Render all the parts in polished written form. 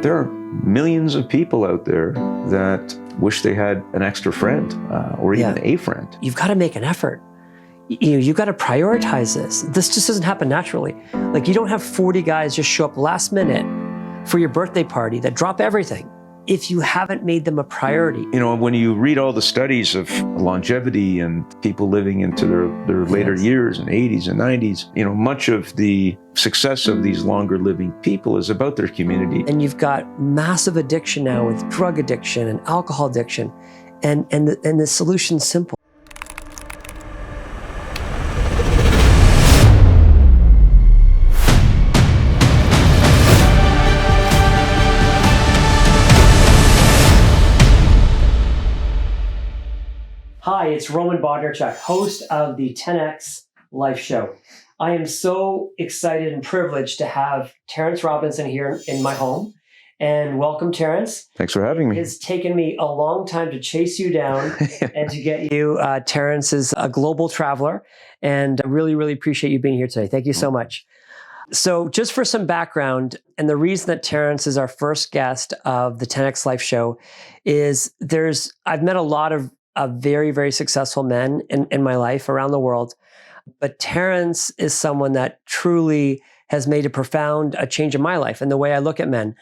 There are millions of people out there that wish they had an extra friend or even a friend. You've got to make an effort. You've got to prioritize this. This just doesn't happen naturally. Like, you don't have 40 guys just show up last minute for your birthday party that drop everything if you haven't made them a priority. You know, when you read all the studies of longevity and people living into their later years and 80s and 90s, you know, much of the success of these longer living people is about their community. And you've got massive addiction now with drug addiction and alcohol addiction, and the solution's simple. Hi, it's Roman Bodnarchuk, host of the 10X Life Show. I am so excited and privileged to have Terrence Robinson here in my home. And welcome, Terrence. Thanks for having me. It's taken me a long time to chase you down and to get you. Terrence is a global traveler, and I really, really appreciate you being here today. Thank you so much. So just for some background, and the reason that Terrence is our first guest of the 10X Life Show is I've met a lot of very, very successful men in my life around the world. But Terrence is someone that truly has made a profound change in my life and the way I look at men.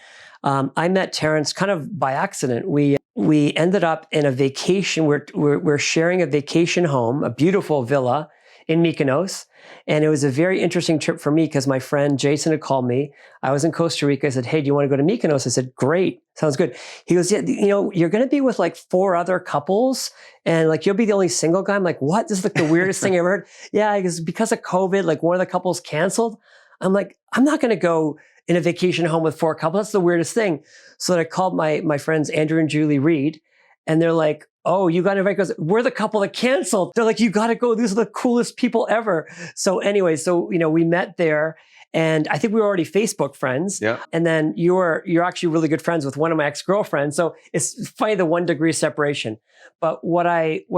I met Terrence kind of by accident. We ended up in a vacation. We're sharing a vacation home, a beautiful villa in Mykonos. And it was a very interesting trip for me because my friend Jason had called me. I was in Costa Rica. I said, hey, do you want to go to Mykonos? I said, great. Sounds good. He goes, yeah, you know, you're going to be with like 4 other couples and like, you'll be the only single guy. I'm like, what? This is like the weirdest thing I ever heard. Yeah, because of COVID, like one of the couples canceled. I'm like, I'm not going to go in a vacation home with 4 couples. That's the weirdest thing. So I called my friends, Andrew and Julie Reed, and they're like, oh, you got invited? Because we're the couple that canceled. They're like, you got to go. These are the coolest people ever. So anyway, we met there, and I think we were already Facebook friends. Yeah. And then you're actually really good friends with one of my ex-girlfriends. So it's funny, the 1 degree separation. But what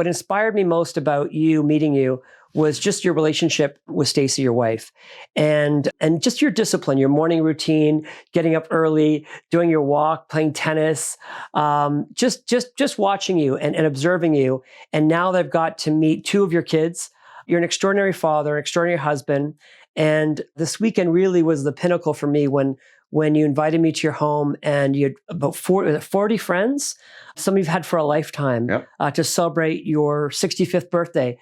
inspired me most about meeting you was just your relationship with Stacy, your wife, and just your discipline, your morning routine, getting up early, doing your walk, playing tennis, just watching you and observing you. And now they've got to meet 2 of your kids. You're an extraordinary father, an extraordinary husband. And this weekend really was the pinnacle for me when you invited me to your home and you had about 40 friends, some you've had for a lifetime, to celebrate your 65th birthday.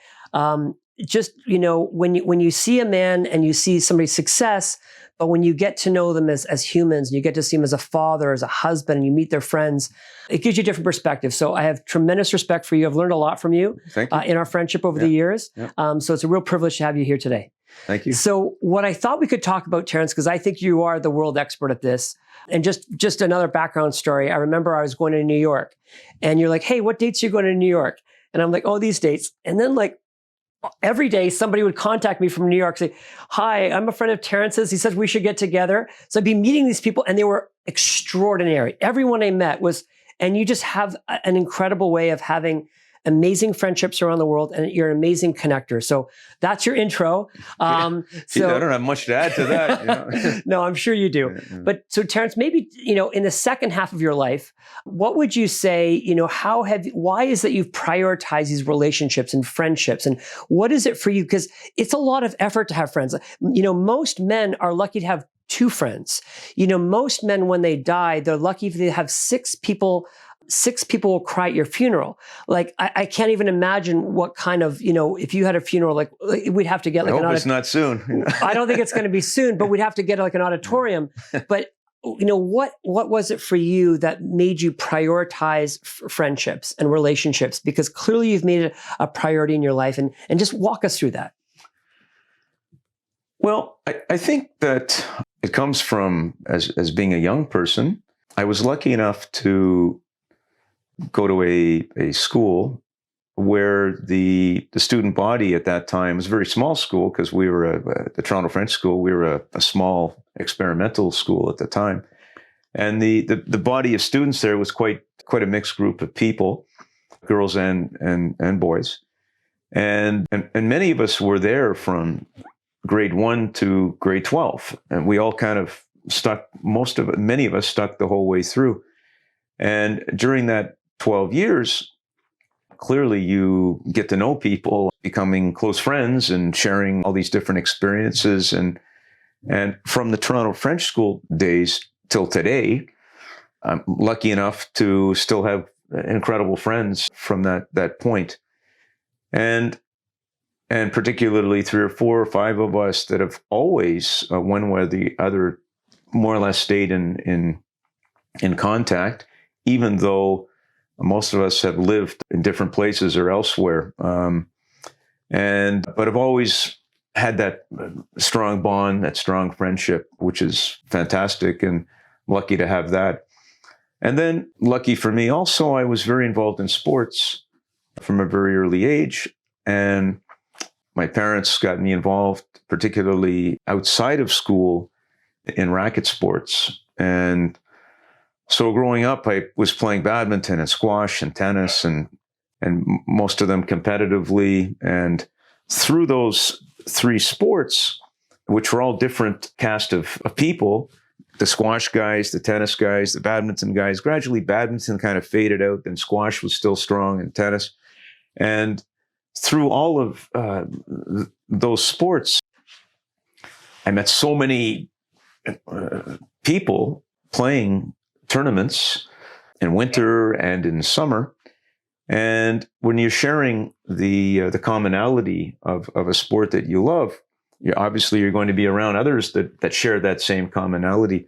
Just, you know, when you see a man and you see somebody's success, but when you get to know them as humans, and you get to see them as a father, as a husband, and you meet their friends, it gives you a different perspective. So I have tremendous respect for you. I've learned a lot from you, in our friendship over the years. So it's a real privilege to have you here today. Thank you. So what I thought we could talk about, Terrence, because I think you are the world expert at this, and just another background story. I remember I was going to New York, and you're like, hey, what dates are you going to New York? And I'm like, oh, these dates. And then like, every day somebody would contact me from New York, say, hi, I'm a friend of Terrence's. He says we should get together. So I'd be meeting these people and they were extraordinary. Everyone I met and you just have an incredible way of having amazing friendships around the world, and you're an amazing connector. So that's your intro. I don't have much to add to that. You know? No, I'm sure you do. But so Terrence, maybe, you know, in the second half of your life, what would you say, you know, why is that you've prioritized these relationships and friendships, and what is it for you? Because it's a lot of effort to have friends. You know, most men are lucky to have 2 friends. You know, most men, when they die, they're lucky if they have 6 people. 6 people will cry at your funeral. Like, I can't even imagine what kind of, you know, if you had a funeral, like we'd have to get like I hope it's not soon. I don't think it's going to be soon, but we'd have to get like an auditorium. But, you know, what was it for you that made you prioritize friendships and relationships? Because clearly you've made it a priority in your life, and just walk us through that. Well, I think that it comes from, as being a young person, I was lucky enough to go to a school where the student body at that time was a very small school, because we were the Toronto French School. We were a small experimental school at the time, and the body of students there was quite a mixed group of people, girls and boys, and many of us were there from grade 1 to grade 12, and we all kind of stuck, many of us stuck the whole way through. And during that 12 years, clearly you get to know people, becoming close friends and sharing all these different experiences. And from the Toronto French School days till today, I'm lucky enough to still have incredible friends from that point. And particularly 3 or 4 or 5 of us that have always, one way or the other, more or less stayed in contact, even though most of us have lived in different places or elsewhere. But I've always had that strong bond, that strong friendship, which is fantastic, and lucky to have that. And then lucky for me also, I was very involved in sports from a very early age. And my parents got me involved, particularly outside of school, in racket sports. And so growing up, I was playing badminton and squash and tennis, and most of them competitively. And through those 3 sports, which were all different cast of people, the squash guys, the tennis guys, the badminton guys, gradually badminton kind of faded out, then squash was still strong in tennis. And through all of those sports, I met so many people playing tournaments in winter and in summer. And when you're sharing the commonality of a sport that you love, you're going to be around others that share that same commonality.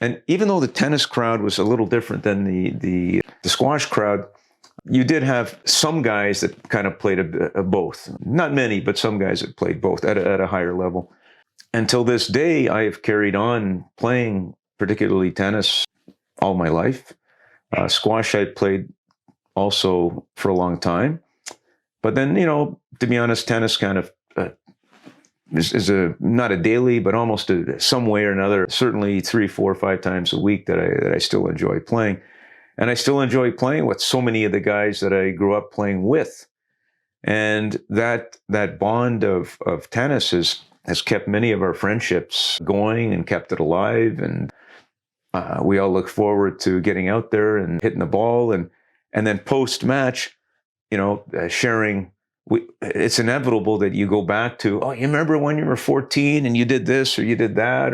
And even though the tennis crowd was a little different than the squash crowd, you did have some guys that kind of played both. Not many, but some guys that played both at a higher level. Until this day, I have carried on playing, particularly tennis, all my life. Squash I played also for a long time. But then, to be honest, tennis kind of is not a daily, but almost some way or another, certainly 3, 4, 5 times a week that I still enjoy playing. And I still enjoy playing with so many of the guys that I grew up playing with. And that bond of tennis has kept many of our friendships going and kept it alive. And we all look forward to getting out there and hitting the ball. And then post-match, sharing. It's inevitable that you go back to, oh, you remember when you were 14 and you did this or you did that?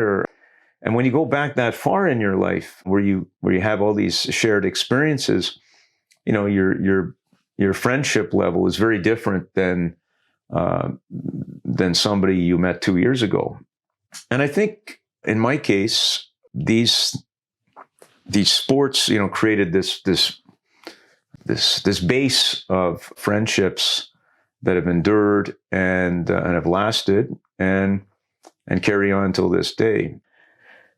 And when you go back that far in your life, where you have all these shared experiences, your friendship level is very different than somebody you met 2 years ago. And I think in my case, these sports, created this base of friendships that have endured and have lasted and carry on till this day.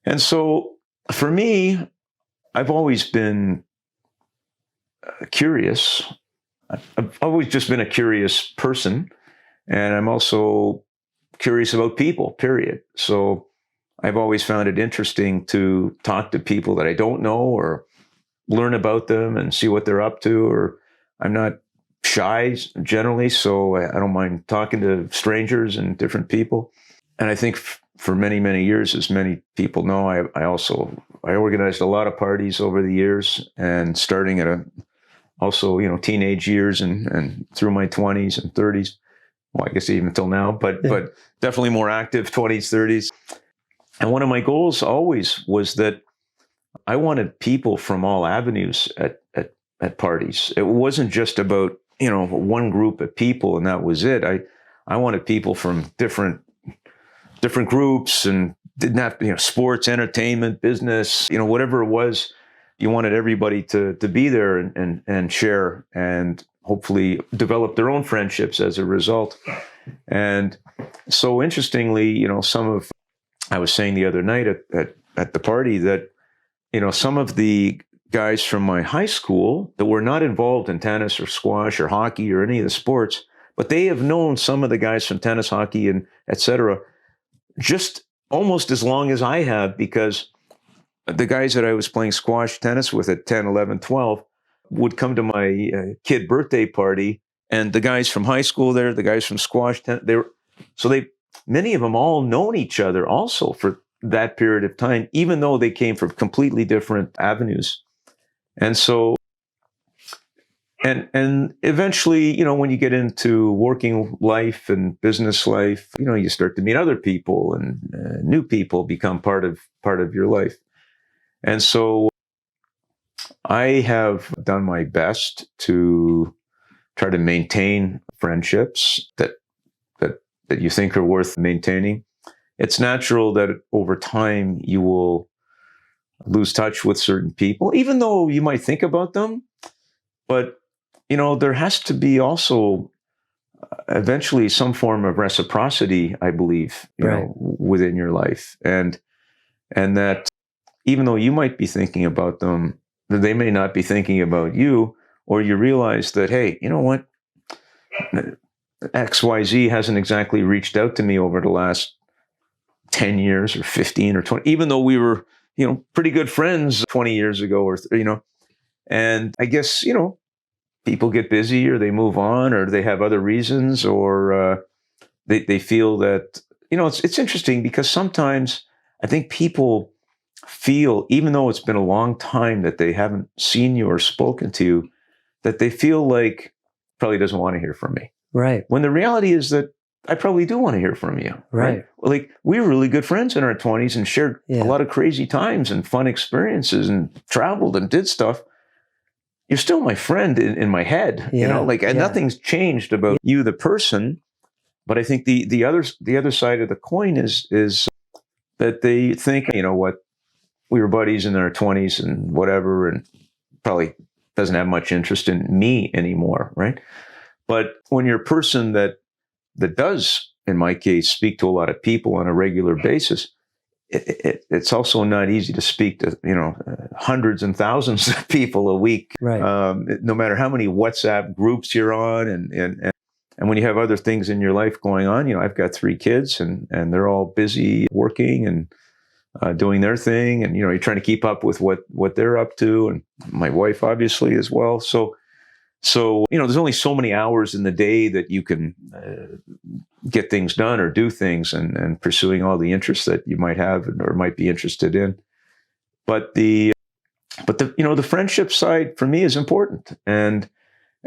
And so for me, I've always been curious. I've always just been a curious person. And I'm also curious about people, period. So I've always found it interesting to talk to people that I don't know or learn about them and see what they're up to. Or I'm not shy generally, so I don't mind talking to strangers and different people. And I think for many, many years, as many people know, I organized a lot of parties over the years, and starting at also teenage years and through my 20s and 30s. Well, I guess even till now, but definitely more active 20s, 30s. And one of my goals always was that I wanted people from all avenues at parties. It wasn't just about one group of people and that was it. I wanted people from different groups, and didn't have sports, entertainment, business, whatever it was. You wanted everybody to be there and share, and hopefully develop their own friendships as a result. And so interestingly, I was saying the other night at the party that some of the guys from my high school that were not involved in tennis or squash or hockey or any of the sports, but they have known some of the guys from tennis, hockey, and et cetera, just almost as long as I have, because the guys that I was playing squash tennis with at 10, 11, 12 would come to my kid birthday party, and the guys from high school there, the guys from squash, many of them all known each other also for that period of time, even though they came from completely different avenues. And so, and eventually, when you get into working life and business life, you start to meet other people, and new people become part of your life. And so I have done my best to try to maintain friendships that you think are worth maintaining. It's natural that over time you will lose touch with certain people, even though you might think about them. But, there has to be also eventually some form of reciprocity, I believe, Right. within your life. And that even though you might be thinking about them, that they may not be thinking about you, or you realize that, hey, you know what? XYZ hasn't exactly reached out to me over the last 10 years or 15 or 20, even though we were, pretty good friends 20 years ago, and I guess, people get busy, or they move on, or they have other reasons, or they feel that, it's interesting because sometimes I think people feel, even though it's been a long time that they haven't seen you or spoken to you, that they feel like probably doesn't want to hear from me. Right. When the reality is that I probably do want to hear from you. Right. Like, we were really good friends in our 20s and shared Yeah. a lot of crazy times and fun experiences and traveled and did stuff. You're still my friend in my head, Yeah. and nothing's changed about you, the person. But I think the other side of the coin is that they think, you know what, we were buddies in our 20s and whatever, and probably doesn't have much interest in me anymore, right? But when you're a person that does, in my case, speak to a lot of people on a regular basis, it's also not easy to speak to, hundreds and thousands of people a week, Right. no matter how many WhatsApp groups you're on. And when you have other things in your life going on, I've got 3 kids, and they're all busy working and doing their thing. And, you're trying to keep up with what they're up to, and my wife obviously as well. So, there's only so many hours in the day that you can get things done or do things, and pursuing all the interests that you might have or might be interested in. But the friendship side for me is important. And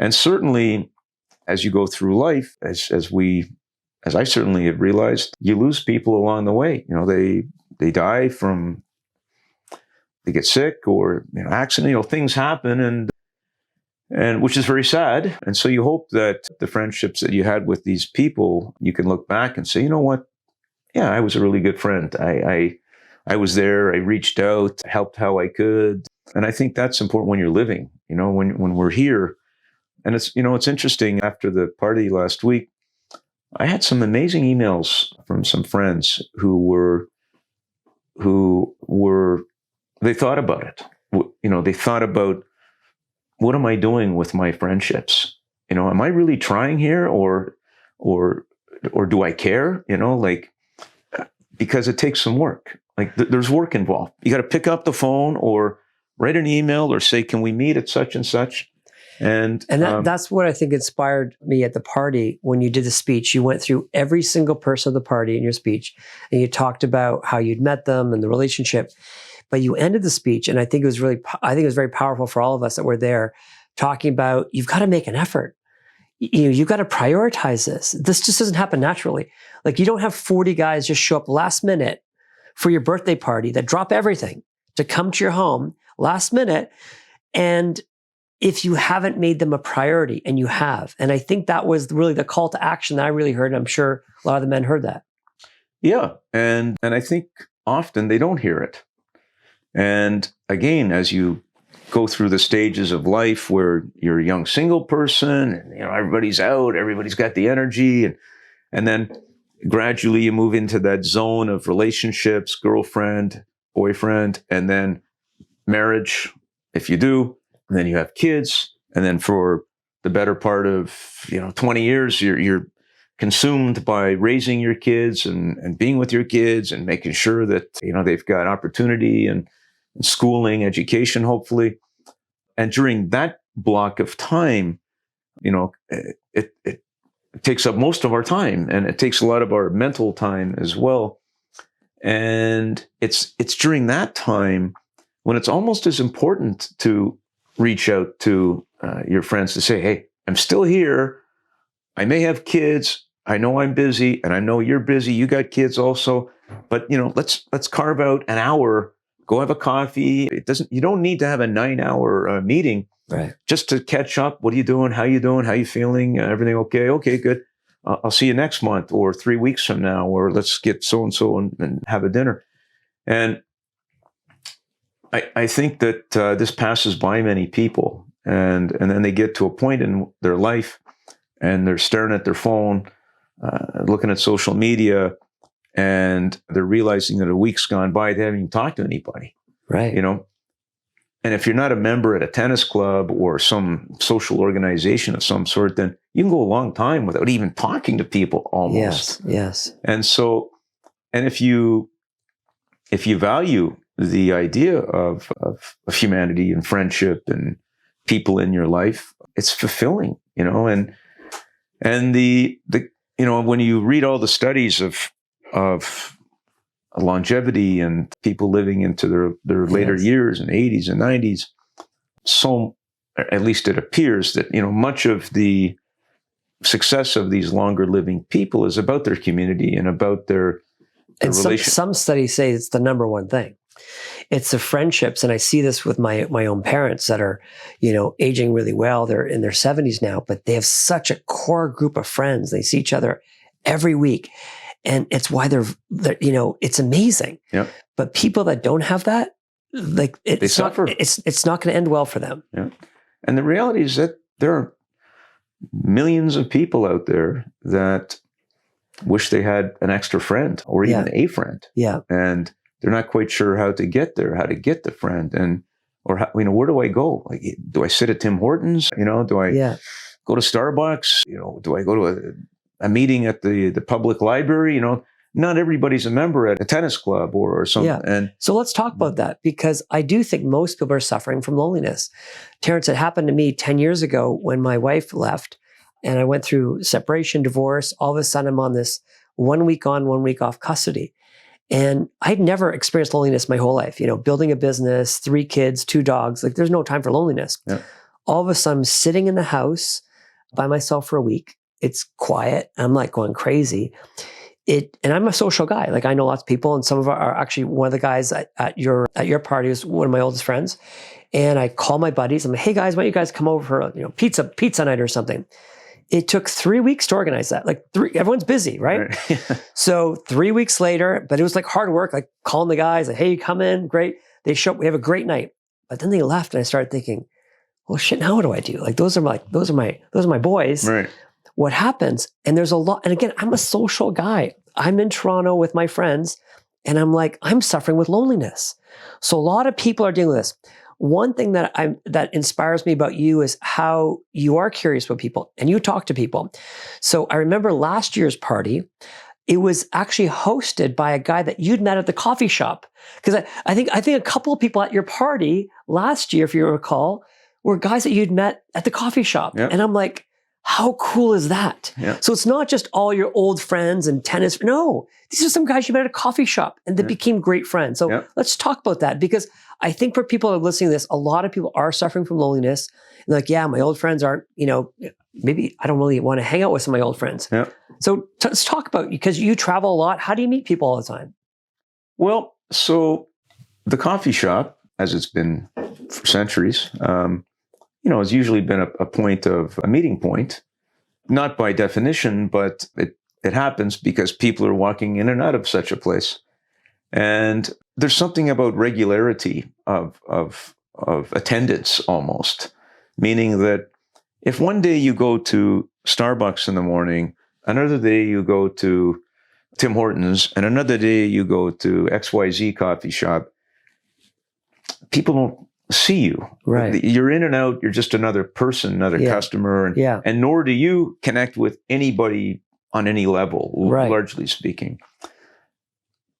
certainly as you go through life, as I certainly have realized, you lose people along the way. They die they get sick, or, accident, things happen, and which is very sad. And so you hope that the friendships that you had with these people, you can look back and say, you know what? Yeah, I was a really good friend. I was there. I reached out, helped how I could. And I think that's important when you're living, when we're here. And it's interesting. After the party last week, I had some amazing emails from some friends who were, they thought about it. They thought about, what am I doing with my friendships? Am I really trying here, or do I care? Because it takes some work. Like, there's work involved. You got to pick up the phone or write an email or say, can we meet at such and such? And that's what I think inspired me at the party. When you did the speech, you went through every single person of the party in your speech, and you talked about how you'd met them and the relationship. But you ended the speech, and I think it was very powerful for all of us that were there, talking about, you've got to make an effort. You've got to prioritize this. This just doesn't happen naturally. Like, you don't have 40 guys just show up last minute for your birthday party that drop everything to come to your home last minute. And if you haven't made them a priority, and you have, and I think that was really the call to action that I really heard. And I'm sure a lot of the men heard that. Yeah. And I think often they don't hear it. And again, as you go through the stages of life where you're a young single person, and everybody's out, everybody's got the energy, and then gradually you move into that zone of relationships, girlfriend, boyfriend, and then marriage, if you do, and then you have kids, and then for the better part of 20 years, you're consumed by raising your kids and being with your kids and making sure that they've got opportunity and schooling, education, hopefully. And during that block of time, it takes up most of our time, and it takes a lot of our mental time as well. And it's during that time when it's almost as important to reach out to your friends to say, hey, I'm still here. I may have kids. I know I'm busy, and I know you're busy. You got kids also, but let's carve out an hour. Go have a coffee. You don't need to have a 9-hour meeting, right? Just to catch up. What are you doing? How you doing? How you feeling? Everything okay? Okay, good. I'll see you next month or 3 weeks from now, or let's get so and so and have a dinner. And I think that this passes by many people, and then they get to a point in their life, and they're staring at their phone, looking at social media, and they're realizing that a week's gone by, they haven't even talked to anybody. Right. And if you're not a member at a tennis club or some social organization of some sort, then you can go a long time without even talking to people almost. Yes. And so, and if you value the idea of humanity and friendship and people in your life, it's fulfilling, and the when you read all the studies of longevity and people living into their later years and 80s and 90s, so at least it appears that much of the success of these longer living people is about their community and about their and some studies say it's the number one thing. It's the friendships, and I see this with my own parents that are, aging really well. They're in their 70s now, but they have such a core group of friends. They see each other every week, and it's why they're it's amazing. Yeah. But people that don't have that, they suffer. It's not going to end well for them. Yeah. And the reality is that there are millions of people out there that wish they had an extra friend or even a friend. Yeah. And they're not quite sure how to get there, how to get the friend, or where do I go? Like, do I sit at Tim Hortons? Do I go to Starbucks? Do I go to a meeting at the public library? Not everybody's a member at a tennis club or something. Yeah. And so let's talk about that, because I do think most people are suffering from loneliness. Terrence, it happened to me 10 years ago when my wife left and I went through separation, divorce. All of a sudden I'm on this 1 week on, 1 week off custody. And I'd never experienced loneliness my whole life, building a business, 3 kids, 2 dogs, like there's no time for loneliness. Yeah. All of a sudden I'm sitting in the house by myself for a week. It's quiet. I'm like going crazy. And I'm a social guy. Like I know lots of people, and some of are actually one of the guys at your party is one of my oldest friends. And I call my buddies. I'm like, hey guys, why don't you guys come over for pizza night or something? It took 3 weeks to organize that. Everyone's busy, right? So 3 weeks later, but it was like hard work, like calling the guys, like, hey, come in, great. They show up, we have a great night. But then they left, and I started thinking, well, shit, now what do I do? Like those are my boys. Right. What happens? And there's a lot. And again, I'm a social guy. I'm in Toronto with my friends, and I'm suffering with loneliness. So a lot of people are dealing with this. One thing that inspires me about you is how you are curious about people and you talk to people. So I remember last year's party, it was actually hosted by a guy that you'd met at the coffee shop. Because I think a couple of people at your party last year, if you recall, were guys that you'd met at the coffee shop. Yep. And I'm like, how cool is that? Yeah. So it's not just all your old friends and tennis. No, these are some guys you met at a coffee shop and they became great friends. So let's talk about that, because I think for people that are listening to this, a lot of people are suffering from loneliness. And like, my old friends aren't, maybe I don't really want to hang out with some of my old friends. Yeah. So let's talk about, because you travel a lot. How do you meet people all the time? Well, so the coffee shop, as it's been for centuries, has usually been a meeting point, not by definition, but it happens because people are walking in and out of such a place. And there's something about regularity of attendance almost, meaning that if one day you go to Starbucks in the morning, another day you go to Tim Hortons, and another day you go to XYZ coffee shop, people don't see you. Right. You're in and out. You're just another person, another customer. And nor do you connect with anybody on any level, largely speaking.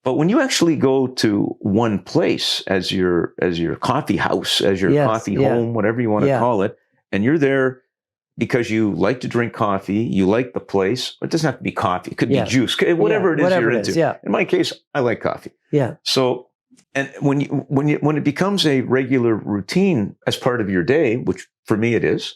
But when you actually go to one place as your coffee house, as your coffee home, whatever you want to call it, and you're there because you like to drink coffee, you like the place. It doesn't have to be coffee. It could be juice, whatever it is you're into. In my case, I like coffee. Yeah. So, and when it becomes a regular routine as part of your day, which for me it is,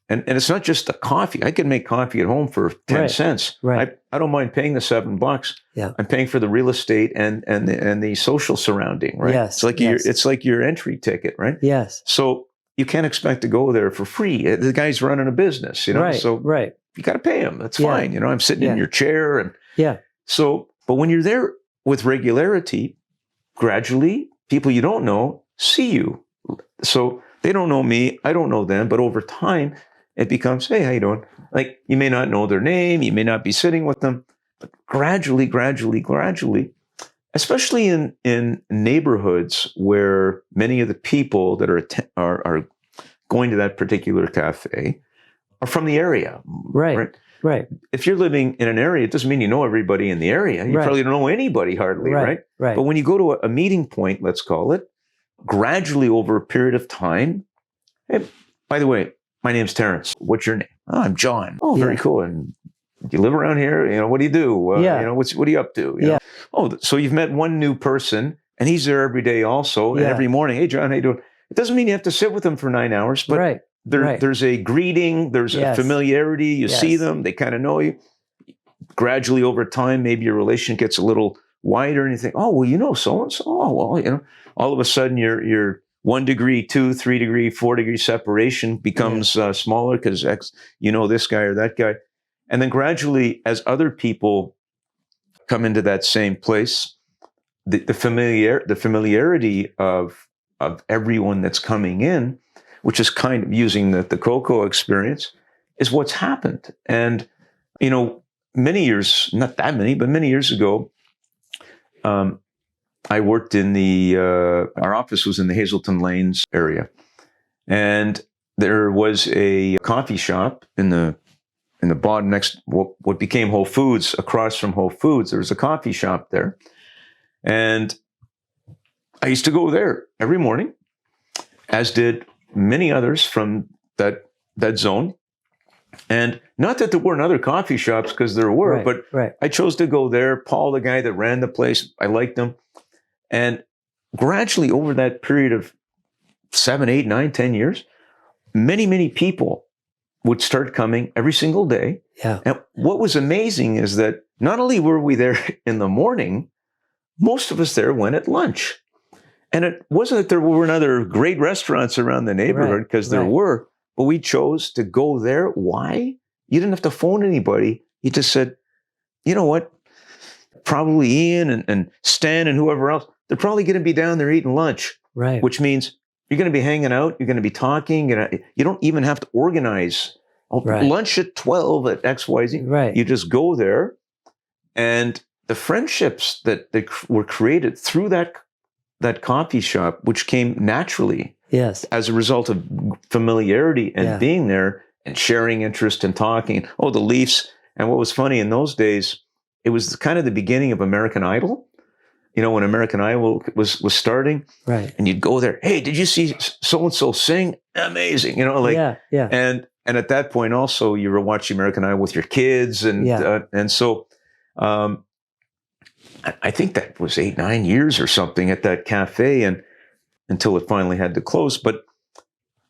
and it's not just the coffee. I can make coffee at home for 10 cents. Right. I don't mind paying the $7. Yeah. I'm paying for the real estate and the social surrounding, right? Yes. It's like your entry ticket, right? Yes. So you can't expect to go there for free. The guy's running a business, Right. So you got to pay him. That's fine. I'm sitting in your chair, and so. But when you're there with regularity, gradually, people you don't know see you. So they don't know me. I don't know them. But over time, it becomes, hey, how you doing? Like, you may not know their name. You may not be sitting with them. But gradually, especially in neighborhoods where many of the people that are going to that particular cafe are from the area. Right. If you're living in an area, it doesn't mean you know everybody in the area. You probably don't know anybody hardly, right? But when you go to a meeting point, let's call it, gradually over a period of time, hey, by the way, my name's Terrence. What's your name? Oh, I'm John. Oh, very cool. And you live around here? What do you do? What are you up to? You know? Oh, so you've met one new person, and he's there every day also, and every morning. Hey, John, how you doing? It doesn't mean you have to sit with them for 9 hours, but there's a greeting, there's a familiarity. You see them, they kind of know you. Gradually over time, maybe your relation gets a little wider, and you think, oh, well, you know so-and-so. Oh, well, all of a sudden your 1 degree, 2, 3 degree, 4 degree separation becomes smaller because this guy or that guy. And then gradually, as other people come into that same place, the familiarity of everyone that's coming in, which is kind of using the Coco experience, is what's happened. And, many years, not that many, but many years ago, I worked in our office was in the Hazelton Lanes area. And there was a coffee shop in the bottom next, what became Whole Foods, across from Whole Foods. There was a coffee shop there. And I used to go there every morning, as did many others from that zone. And not that there weren't other coffee shops, because there were, but I chose to go there. Paul, the guy that ran the place, I liked him. And gradually over that period of 7, 8, 9, 10 years, many, many people would start coming every single day. Yeah. And what was amazing is that not only were we there in the morning, most of us there went at lunch. And it wasn't that there weren't other great restaurants around the neighborhood, because there were, but we chose to go there. Why? You didn't have to phone anybody. You just said, you know what? Probably Ian and Stan and whoever else, they're probably going to be down there eating lunch. Right. Which means you're going to be hanging out. You're going to be talking. You don't even have to organize lunch at 12 at XYZ. Right. You just go there. And the friendships that were created through that coffee shop, which came naturally as a result of familiarity and being there and sharing interest and talking. Oh, the Leafs. And what was funny in those days, it was kind of the beginning of American Idol. When American Idol was starting, and you'd go there. Hey, did you see so and so sing? Amazing, And at that point, also, you were watching American Idol with your kids, and so I think that was 8, 9 years or something at that cafe, and until it finally had to close.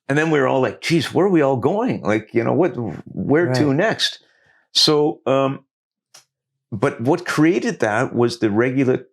And then we were all like, "Geez, where are we all going? Where to next?" So. But what created that was the regular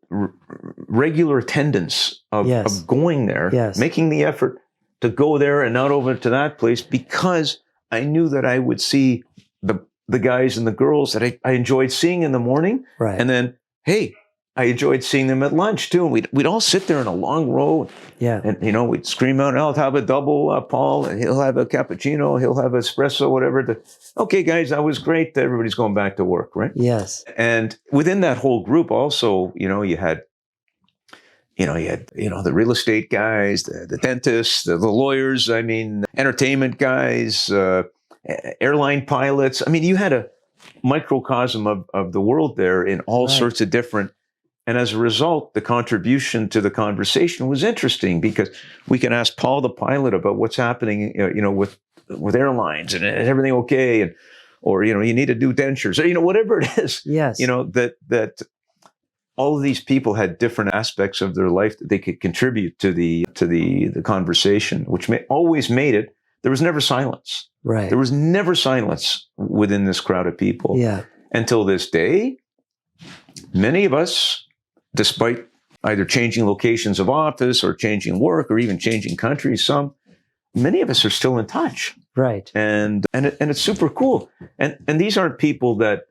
attendance of going there, making the effort to go there and not over to that place, because I knew that I would see the guys and the girls that I enjoyed seeing in the morning. Right. And then, hey, I enjoyed seeing them at lunch too. And we'd all sit there in a long row. Yeah. And, we'd scream out, I'll have a double, Paul, and he'll have a cappuccino, he'll have espresso, whatever. Okay, guys, that was great. Everybody's going back to work, right? Yes. And within that whole group also, you had the real estate guys, the dentists, the lawyers, entertainment guys, airline pilots. You had a microcosm of the world there in all sorts of different. And as a result, the contribution to the conversation was interesting, because we can ask Paul the pilot about what's happening, with with airlines and is everything okay? And, or, you need to do dentures or, whatever it is, Yes. that all of these people had different aspects of their life that they could contribute to the conversation, which always made it. There was never silence. Right. There was never silence within this crowd of people. Yeah. Until this day, many of us, despite either changing locations of office or changing work or even changing countries, many of us are still in touch. Right. And it's super cool. And these aren't people that,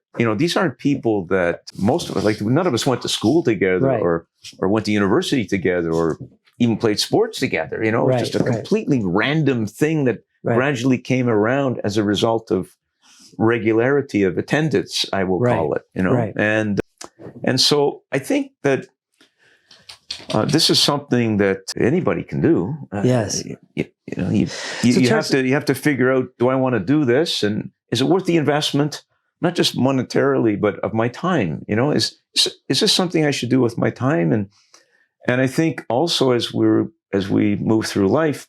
most of us, like none of us went to school together, right. or went to university together or even played sports together. It was just a completely random thing that gradually came around as a result of regularity of attendance, I will call it, And so I think that this is something that anybody can do. Yes. You have to figure out, do I want to do this? And is it worth the investment? Not just monetarily, but of my time. Is this something I should do with my time? And I think also as we move through life,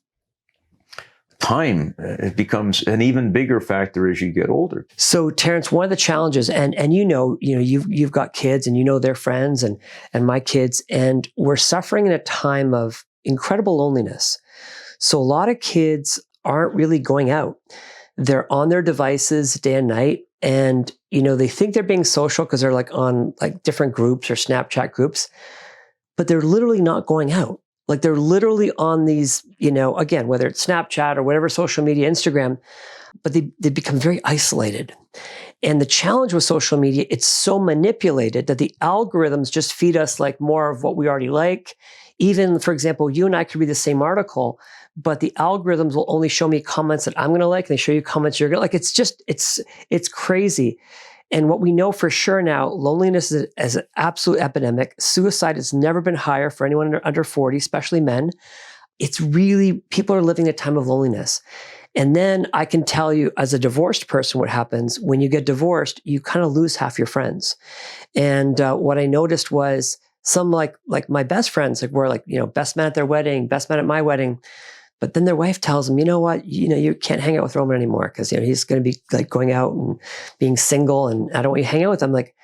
time, it becomes an even bigger factor as you get older. So, Terrence, one of the challenges, and you've got kids, and their friends, and my kids, and we're suffering in a time of incredible loneliness. So, a lot of kids aren't really going out; they're on their devices day and night, and they think they're being social because they're like on like different groups or Snapchat groups, but they're literally not going out. Like they're literally on these, again, whether it's Snapchat or whatever social media, Instagram, but they become very isolated. And the challenge with social media, it's so manipulated that the algorithms just feed us like more of what we already like. Even, for example, you and I could read the same article, but the algorithms will only show me comments that I'm going to like, and they show you comments you're going to like. It's crazy. And what we know for sure now, loneliness is an absolute epidemic. Suicide has never been higher for anyone under 40, especially men. It's really, people are living a time of loneliness. And then I can tell you as a divorced person, what happens when you get divorced, you kind of lose half your friends. And what I noticed was some like my best friends, like were like, best man at their wedding, best man at my wedding. But then their wife tells them, you know what, you can't hang out with Roman anymore because, he's going to be like going out and being single and I don't want you to hang out with him. Like,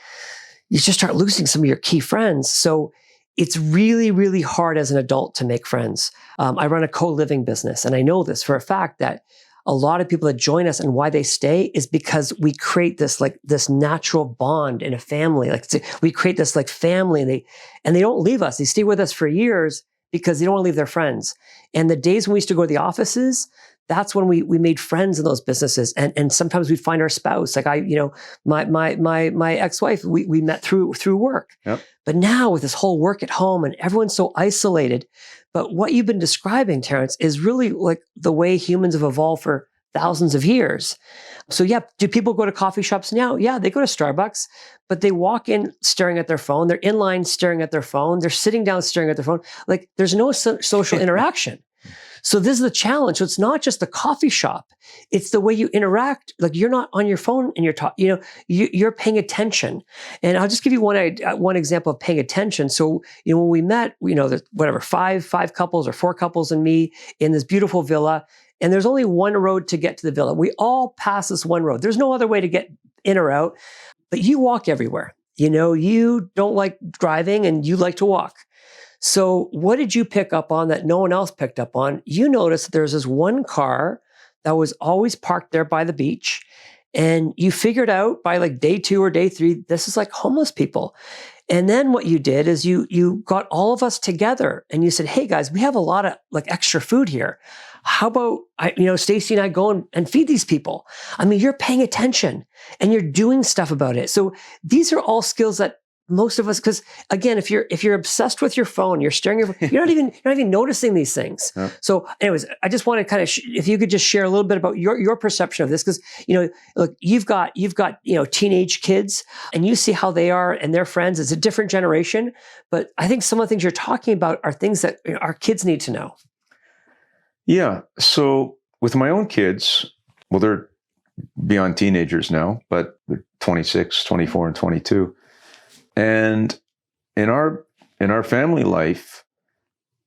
you just start losing some of your key friends. So it's really, really hard as an adult to make friends. I run a co-living business, and I know this for a fact that a lot of people that join us and why they stay is because we create this natural bond in a family. Like we create this like family, and they don't leave us. They stay with us for years because they don't want to leave their friends. And the days when we used to go to the offices, that's when we made friends in those businesses. And sometimes we'd find our spouse. Like my ex-wife, we met through work. Yep. But now with this whole work at home and everyone's so isolated, but what you've been describing, Terrence, is really like the way humans have evolved for thousands of years. So yeah, do people go to coffee shops now? Yeah, they go to Starbucks, but they walk in staring at their phone. They're in line staring at their phone. They're sitting down staring at their phone. Like there's no social interaction. So this is the challenge. So it's not just the coffee shop. It's the way you interact. Like you're not on your phone and you're talking, you're paying attention. And I'll just give you one example of paying attention. So, when we met, there's whatever, five couples or 4 couples and me in this beautiful villa. And there's only one road to get to the villa. We all pass this one road. There's no other way to get in or out, but you walk everywhere. You don't like driving and you like to walk. So what did you pick up on that no one else picked up on? You noticed that there's this one car that was always parked there by the beach. And you figured out by like day 2 or day 3, this is like homeless people. And then what you did is you got all of us together and you said, hey guys, we have a lot of like extra food here. How about, Stacy and I go and feed these people? I mean, you're paying attention and you're doing stuff about it. So these are all skills that most of us, because again, if you're obsessed with your phone, you're staring at your, you're not even noticing these things. Yeah. So anyways, I just want to kind of, if you could just share a little bit about your perception of this, because, look, you've got, teenage kids and you see how they are and their friends. It's a different generation, but I think some of the things you're talking about are things that our kids need to know. Yeah. So with my own kids, well, they're beyond teenagers now, but they're 26, 24, and 22. And in our family life,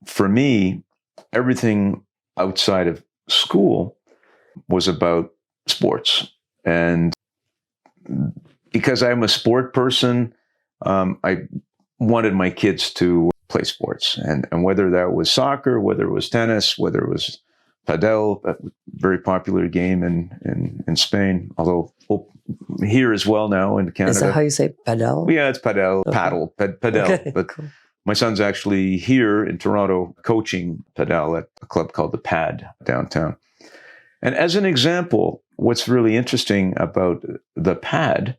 for me, everything outside of school was about sports. And because I'm a sport person, I wanted my kids to play sports. And whether that was soccer, whether it was tennis, whether it was padel, a very popular game in Spain, although here as well now in Canada. Is that how you say padel? Yeah, it's padel, Okay. paddle, padel. Okay, But cool. my son's actually here in Toronto coaching padel at a club called the Pad downtown. And as an example, what's really interesting about the Pad,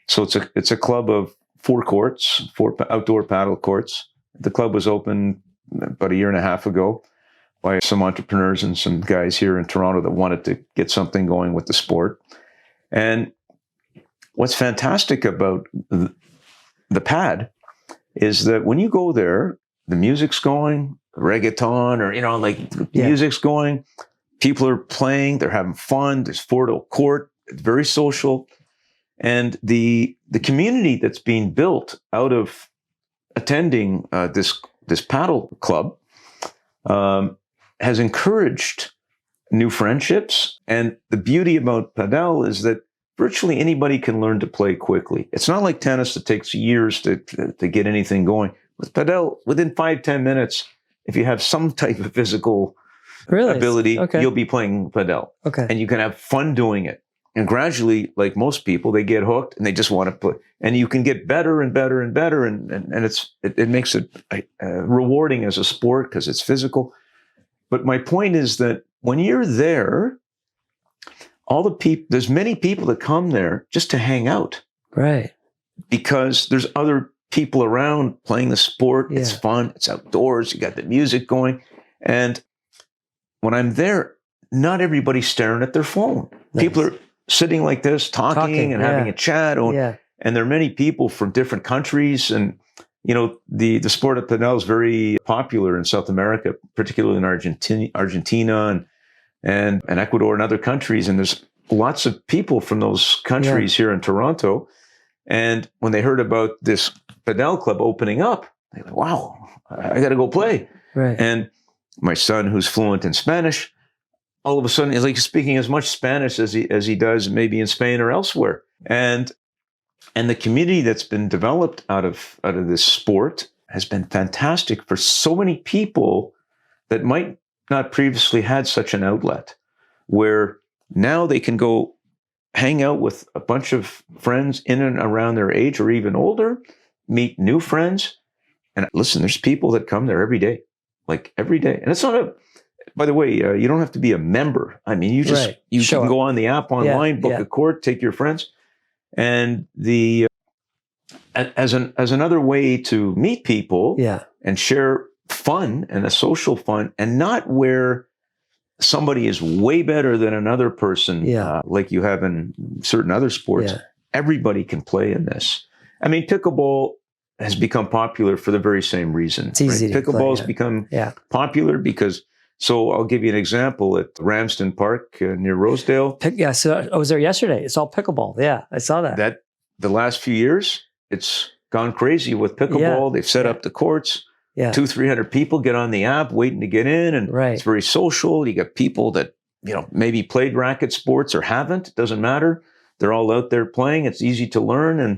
so it's a club of 4 courts, 4 outdoor paddle courts. The club was opened about a year and a half ago by some entrepreneurs and some guys here in Toronto that wanted to get something going with the sport. And what's fantastic about the Pad is that when you go there, the music's going, reggaeton, or, the music's going, people are playing, they're having fun, there's 4 court, it's very social. And the community that's being built out of attending this paddle club has encouraged new friendships. And the beauty about padel is that virtually anybody can learn to play quickly. It's not like tennis that takes years to get anything going. With padel, within 5-10 minutes, if you have some type of physical ability, you'll be playing padel. Okay. And you can have fun doing it. And gradually, like most people, they get hooked and they just want to play. And you can get better and better and better. And it makes it rewarding as a sport because it's physical. But my point is that when you're there, there's many people that come there just to hang out. Right. Because there's other people around playing the sport. Yeah. It's fun. It's outdoors. You got the music going. And when I'm there, not everybody's staring at their phone. Nice. People are sitting like this, talking and having a chat. And there are many people from different countries. And, the sport of padel is very popular in South America, particularly in Argentina and Ecuador and other countries. And there's lots of people from those countries here in Toronto. And when they heard about this padel club opening up, they're like, wow, I got to go play. Right. And my son, who's fluent in Spanish, all of a sudden is like speaking as much Spanish as he does maybe in Spain or elsewhere. And the community that's been developed out of this sport has been fantastic for so many people that might not previously had such an outlet, where now they can go hang out with a bunch of friends in and around their age or even older, meet new friends. And listen, there's people that come there every day, like every day. And it's not by the way, you don't have to be a member. I mean, you can go on the app online, book a court, take your friends. And as another way to meet people and share fun and a social fun, and not where somebody is way better than another person, like you have in certain other sports. Everybody can play in this. I mean, pickleball has become popular for the very same reason. It's easy to Pickleball play, has become popular because, so I'll give you an example at Ramsden Park near Rosedale. So I was there yesterday. It's all pickleball. Yeah, I saw that. The last few years, it's gone crazy with pickleball. They've set up the courts. 200-300 people get on the app waiting to get in, and it's very social. You got people that maybe played racket sports or haven't. It doesn't matter. They're all out there playing. It's easy to learn,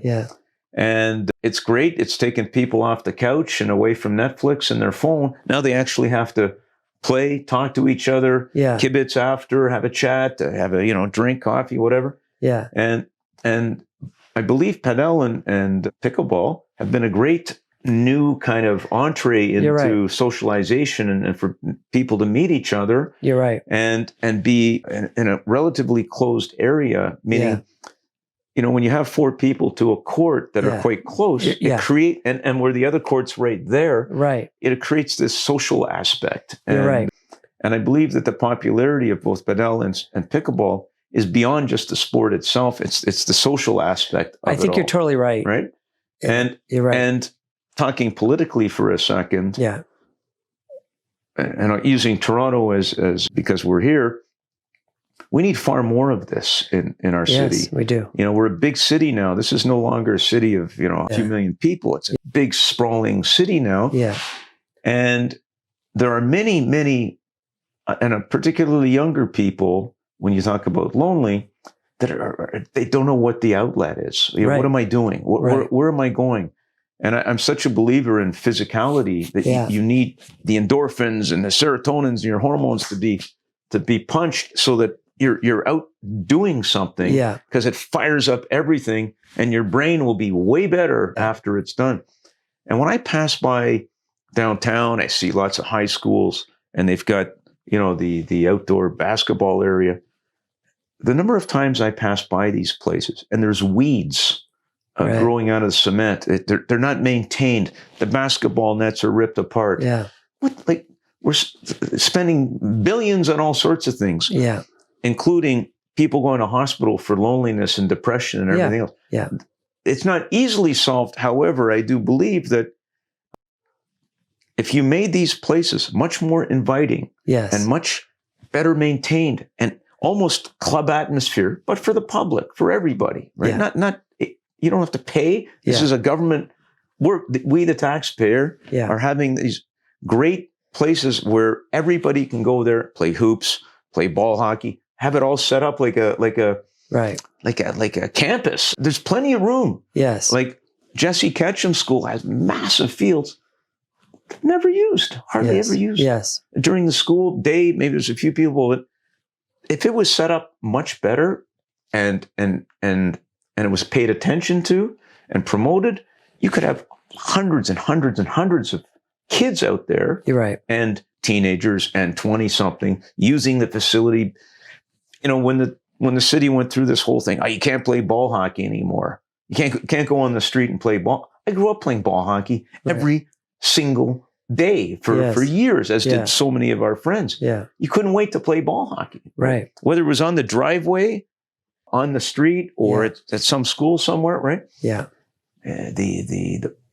and it's great. It's taken people off the couch and away from Netflix and their phone. Now they actually have to play, talk to each other, kibitz after, have a chat, have a drink, coffee, whatever. And I believe padel and pickleball have been a great new kind of entree into socialization and for people to meet each other. You're right. And be in a relatively closed area, meaning, when you have 4 people to a court that are quite close, it create and where the other court's right there, it creates this social aspect. You're right. And I believe that the popularity of both padel and pickleball is beyond just the sport itself. It's the social aspect of it. I think you're totally right. Right? And you're right. And talking politically for a second, and using Toronto as because we're here, we need far more of this in our city. Yes, we do. We're a big city now. This is no longer a city of, a few million people. It's a big, sprawling city now. And there are many, many, and particularly younger people when you talk about lonely, they don't know what the outlet is. You know, Right. what am I doing? Right. Where am I going? And I'm such a believer in physicality that you need the endorphins and the serotonins and your hormones to be punched so that you're out doing something, because it fires up everything and your brain will be way better after it's done. And when I pass by downtown, I see lots of high schools and they've got, you know, the outdoor basketball area. The number of times I pass by these places and there's weeds growing out of the cement, they're not maintained. The basketball nets are ripped apart. Yeah. Like, we're spending billions on all sorts of things. Yeah. Including people going to hospital for loneliness and depression and everything else. Yeah. It's not easily solved. However, I do believe that if you made these places much more inviting and much better maintained and almost club atmosphere, but for the public, for everybody, right? Not you don't have to pay. This is a government. We the taxpayer are having these great places where everybody can go there, play hoops, play ball hockey, have it all set up like a campus. There's plenty of room. Yes. Like Jesse Ketchum's school has massive fields, never used, hardly ever used. Yes. During the school day, maybe there's a few people, but if it was set up much better and it was paid attention to and promoted, you could have hundreds and hundreds and hundreds of kids out there. You're right. And teenagers and 20-something using the facility. You know, when the city went through this whole thing, you can't play ball hockey anymore. You can't go on the street and play ball. I grew up playing ball hockey every single day for years, as did so many of our friends. Yeah. You couldn't wait to play ball hockey. Right. Whether it was on the driveway, on the street, or at some school somewhere, right? Yeah.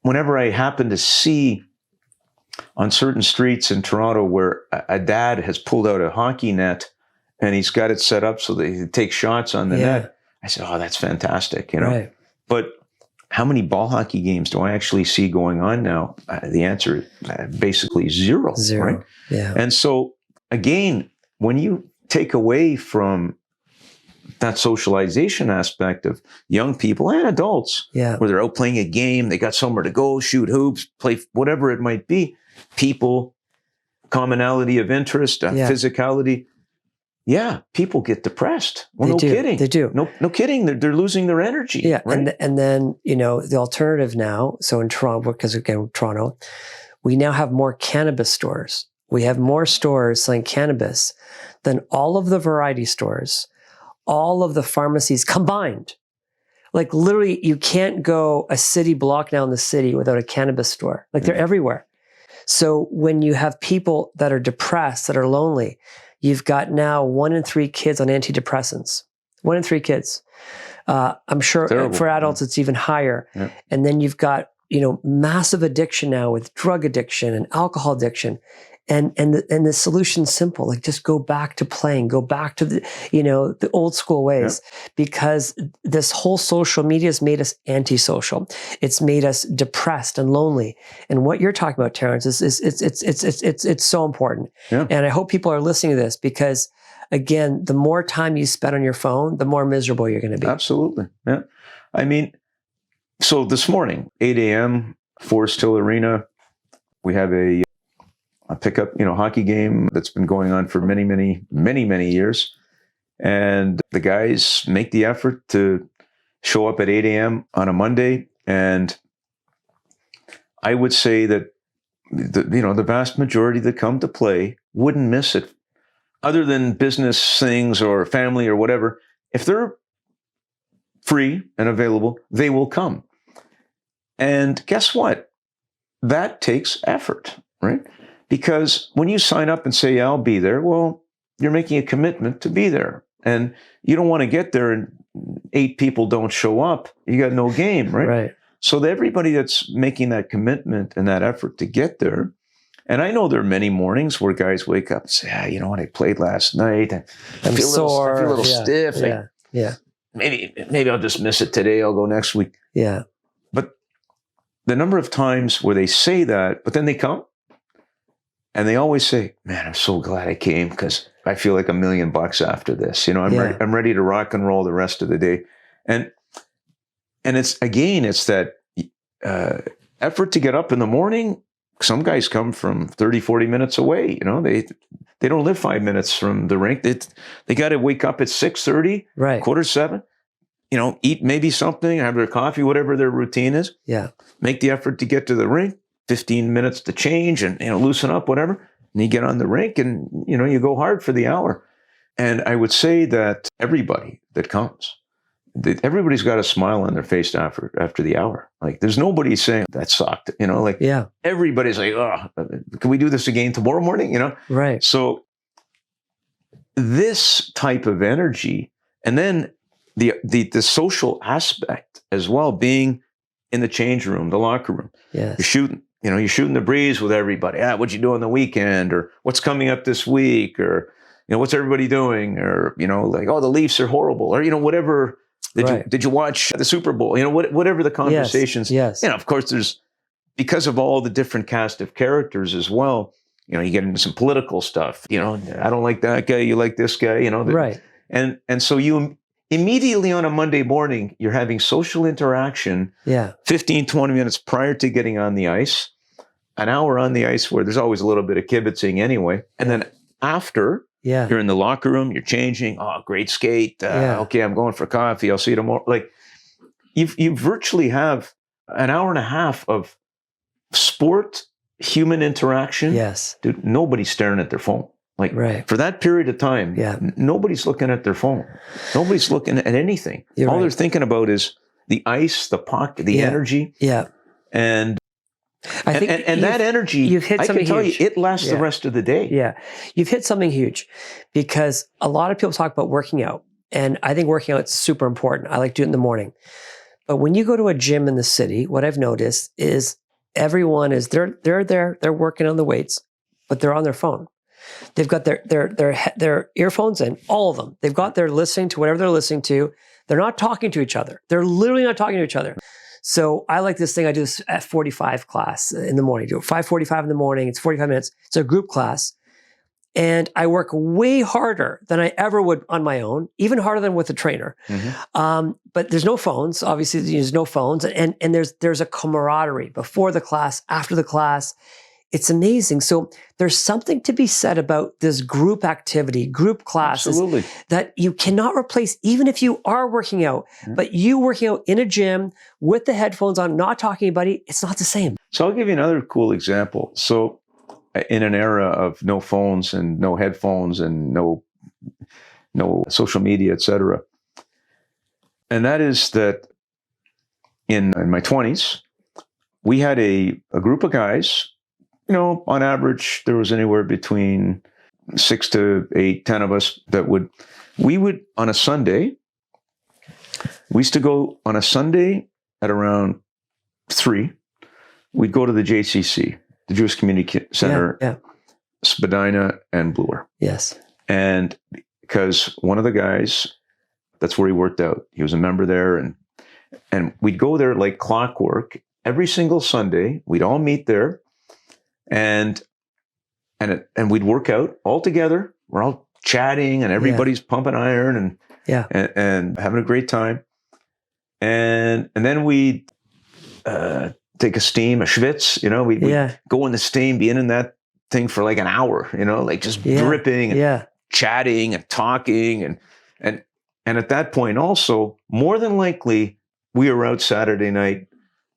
Whenever I happen to see on certain streets in Toronto where a dad has pulled out a hockey net and he's got it set up so that he can take shots on the net, I said, oh, that's fantastic, you know. Right. But how many ball hockey games do I actually see going on now? The answer is basically zero. Right? Yeah. And so, again, when you take away from that socialization aspect of young people and adults, where they're out playing a game, they got somewhere to go, shoot hoops, play whatever it might be, people, commonality of interest, physicality. Yeah, people get depressed. Well, kidding. They do. No kidding. They're losing their energy. Yeah, right? and then, you know, the alternative now, so in Toronto, because again, Toronto, we now have more cannabis stores. We have more stores selling cannabis than all of the variety stores, all of the pharmacies combined. Like literally, you can't go a city block now in the city without a cannabis store. Like they're everywhere. So when you have people that are depressed, that are lonely, you've got now 1 in 3 kids on antidepressants. 1 in 3 kids. I'm sure for adults, it's even higher. Yeah. And then you've got, you know, massive addiction now with drug addiction and alcohol addiction. And the solution's simple. Like just go back to playing, go back to the old school ways, because this whole social media has made us antisocial. It's made us depressed and lonely. And what you're talking about, Terrence, it's so important. Yeah. And I hope people are listening to this, because again, the more time you spend on your phone, the more miserable you're going to be. Absolutely. Yeah. I mean, so this morning, 8 a.m., Forest Hill Arena, we have a pickup, hockey game that's been going on for many years. And the guys make the effort to show up at 8 a.m. on a Monday. And I would say that the vast majority that come to play wouldn't miss it, other than business things or family or whatever. If they're free and available, they will come. And guess what? That takes effort, right? Because when you sign up and say, I'll be there, well, you're making a commitment to be there. And you don't want to get there and 8 people don't show up. You got no game, right? Right. So everybody that's making that commitment and that effort to get there, and I know there are many mornings where guys wake up and say, you know what, I played last night. I'm sore. I feel a little stiff. Yeah. Maybe I'll just miss it today. I'll go next week. Yeah. But the number of times where they say that, but then they come, And they always say, man, I'm so glad I came because I feel like $1,000,000 after this. I'm ready to rock and roll the rest of the day. And it's that effort to get up in the morning. Some guys come from 30, 40 minutes away. They don't live 5 minutes from the rink. They got to wake up at 6:30, right, 6:45, eat maybe something, have their coffee, whatever their routine is. Yeah. Make the effort to get to the rink, 15 minutes to change and, loosen up, whatever. And you get on the rink and, you go hard for the hour. And I would say that everybody that comes, everybody's got a smile on their face after the hour. Like there's nobody saying that sucked, everybody's like, oh, can we do this again tomorrow morning? Right. So this type of energy, and then the social aspect as well, being in the change room, the locker room. Yes. You're shooting the breeze with everybody. What'd you do on the weekend? Or what's coming up this week? Or, what's everybody doing? Or, like, oh, the Leafs are horrible. Or, whatever. Did you watch the Super Bowl? Whatever the conversations. Yes. Of course, because of all the different cast of characters as well, you get into some political stuff. I don't like that guy. You like this guy, Right. And so you immediately on a Monday morning, you're having social interaction 15, 20 minutes prior to getting on the ice, an hour on the ice where there's always a little bit of kibitzing anyway. And then after, you're in the locker room, you're changing. Oh, great skate. Okay, I'm going for coffee. I'll see you tomorrow. Like you virtually have an hour and a half of sport, human interaction. Yes. Dude, nobody's staring at their phone. Like for that period of time, nobody's looking at their phone. Nobody's looking at anything. All they're thinking about is the ice, the puck, the energy. Yeah. And I think that energy, you've hit something I can tell huge. you, it lasts the rest of the day. Yeah. You've hit something huge because a lot of people talk about working out. And I think working out is super important. I like to do it in the morning. But when you go to a gym in the city, what I've noticed is everyone is, they're there, they're working on the weights, but they're on their phone. They've got their earphones in, all of them. They're listening to whatever they're listening to. They're not talking to each other. They're literally not talking to each other. So I like this thing. I do this at 45 class in the morning. I do it 5:45 in the morning. It's 45 minutes. It's a group class. And I work way harder than I ever would on my own, even harder than with a trainer. Mm-hmm. But there's no phones. Obviously, there's no phones. And there's a camaraderie before the class, after the class. It's amazing. So there's something to be said about this group activity, group classes. Absolutely. That you cannot replace, even if you are working out. Mm-hmm. But you working out in a gym with the headphones on, not talking to anybody, it's not the same. So I'll give you another cool example. So in an era of no phones and no headphones and no social media, etc., and that is that in my 20s, we had a group of guys. On average, there was anywhere between 6 to 8, 10 of us we would on a Sunday, we used to go on a Sunday at around 3, we'd go to the JCC, the Jewish Community Center, Spadina and Bloor. Yes. And because one of the guys, that's where he worked out. He was a member there and we'd go there like clockwork every single Sunday. We'd all meet there. And we'd work out all together. We're all chatting, and everybody's pumping iron and having a great time. And then we'd take a schwitz. We'd go in the steam, be in that thing for like an hour. Like just dripping, and chatting and talking, and at that point also, more than likely, we were out Saturday night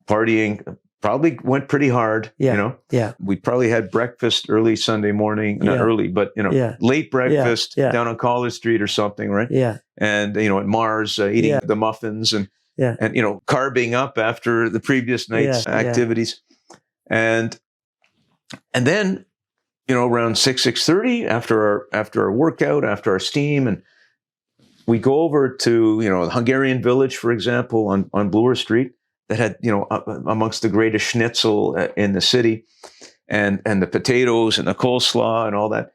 partying. Probably went pretty hard, We probably had breakfast early Sunday morning, not early, but, late breakfast down on College Street or something, right? Yeah. And, at Mars, eating the muffins and carbing up after the previous night's activities. And then, around 6:30 after our workout, after our steam, and we go over to, the Hungarian Village, for example, on Bloor Street. That had, amongst the greatest schnitzel in the city, and the potatoes and the coleslaw and all that.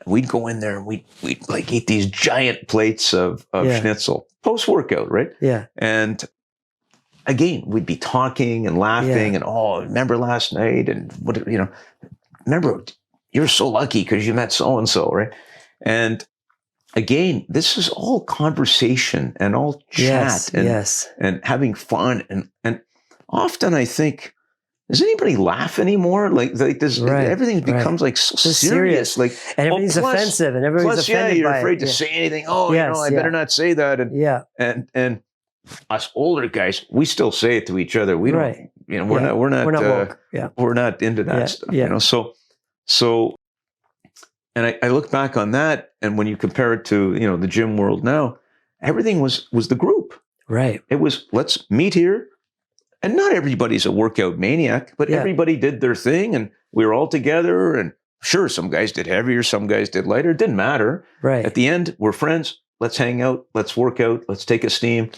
We'd go in there and we'd like eat these giant plates of schnitzel post workout, right? Yeah. And again, we'd be talking and laughing and remember last night and what remember you're so lucky because you met so-and-so, right? And again, this is all conversation and all chat and having fun. And often I think, does anybody laugh anymore? Like this, everything becomes like so serious. Like, and everything's offensive, and everybody's offended. You're afraid to say anything. Oh, I better not say that. And us older guys, we still say it to each other. We don't, we're not woke. We're not into that stuff. So, and I look back on that, and when you compare it to the gym world now, everything was the group. Right. It was, let's meet here. And not everybody's a workout maniac, but everybody did their thing, and we were all together. And sure, some guys did heavier, some guys did lighter. It didn't matter. Right. At the end, we're friends. Let's hang out. Let's work out. Let's take a steam.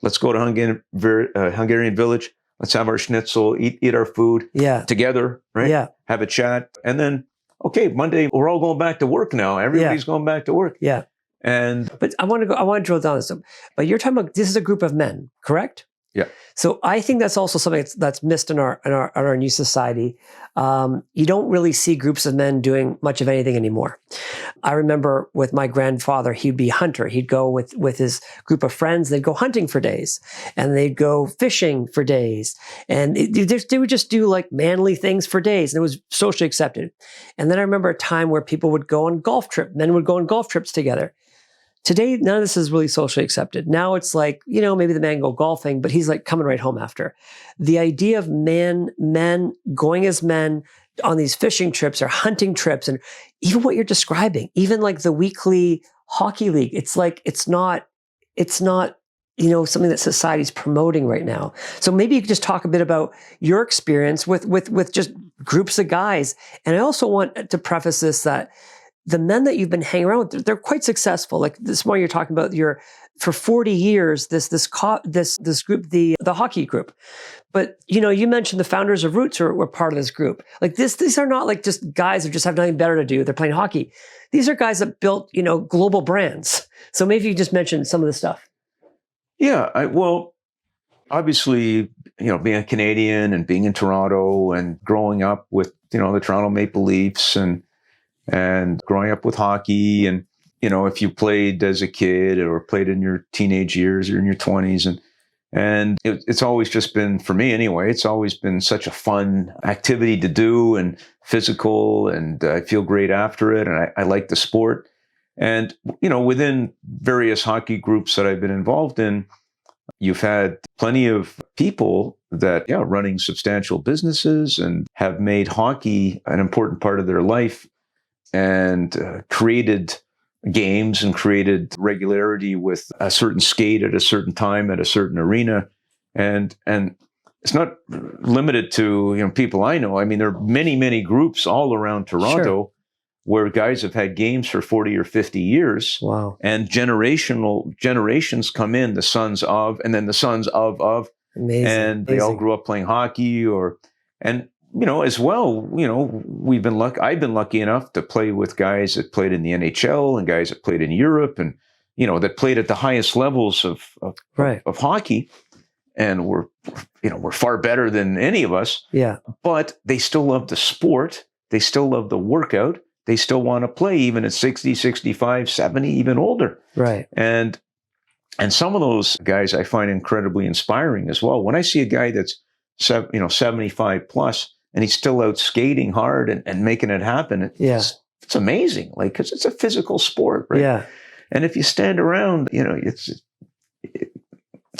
Let's go to Hungarian Village. Let's have our schnitzel, eat our food together, right? Yeah. Have a chat. And then, okay, Monday, we're all going back to work now. Everybody's going back to work. Yeah. But I want to drill down this. But you're talking about, this is a group of men, correct? Yeah. So I think that's also something that's missed in our new society. You don't really see groups of men doing much of anything anymore. I remember with my grandfather, he'd be a hunter. He'd go with his group of friends. They'd go hunting for days, and they'd go fishing for days, and they would just do like manly things for days, and it was socially accepted. And then I remember a time where people would go on golf trip. Men would go on golf trips together. Today, none of this is really socially accepted. Now it's like, maybe the man go golfing, but he's like coming right home after. The idea of men going as men on these fishing trips or hunting trips, and even what you're describing, even like the weekly hockey league, it's like, it's not, something that society's promoting right now. So maybe you could just talk a bit about your experience with just groups of guys. And I also want to preface this that the men that you've been hanging around with, they're quite successful. Like this one you're talking about, for 40 years, this group, the hockey group. But you mentioned the founders of Roots were part of this group. Like these are not like just guys who just have nothing better to do. They're playing hockey. These are guys that built global brands. So maybe you just mentioned some of the stuff. Yeah, well, obviously, being a Canadian and being in Toronto and growing up with the Toronto Maple Leafs and growing up with hockey, and if you played as a kid or played in your teenage years or in your 20s, and it's always just been, for me anyway, it's always been such a fun activity to do and physical, and I feel great after it, and I like the sport. And within various hockey groups that I've been involved in, you've had plenty of people that running substantial businesses and have made hockey an important part of their life, and created games and created regularity with a certain skate at a certain time at a certain arena. And it's not limited to people I know. I mean, there are many, many groups all around Toronto where guys have had games for 40 or 50 years. Wow. And generations come in, the sons of, and then the sons of. Amazing. And they all grew up playing hockey as well, I've been lucky enough to play with guys that played in the NHL and guys that played in Europe, and, that played at the highest levels of hockey, and were far better than any of us. Yeah. But they still love the sport. They still love the workout. They still want to play even at 60, 65, 70, even older. Right. And some of those guys I find incredibly inspiring as well. When I see a guy that's 75 plus, and he's still out skating hard and making it happen. It's amazing, like, because it's a physical sport, right? Yeah. And if you stand around, you're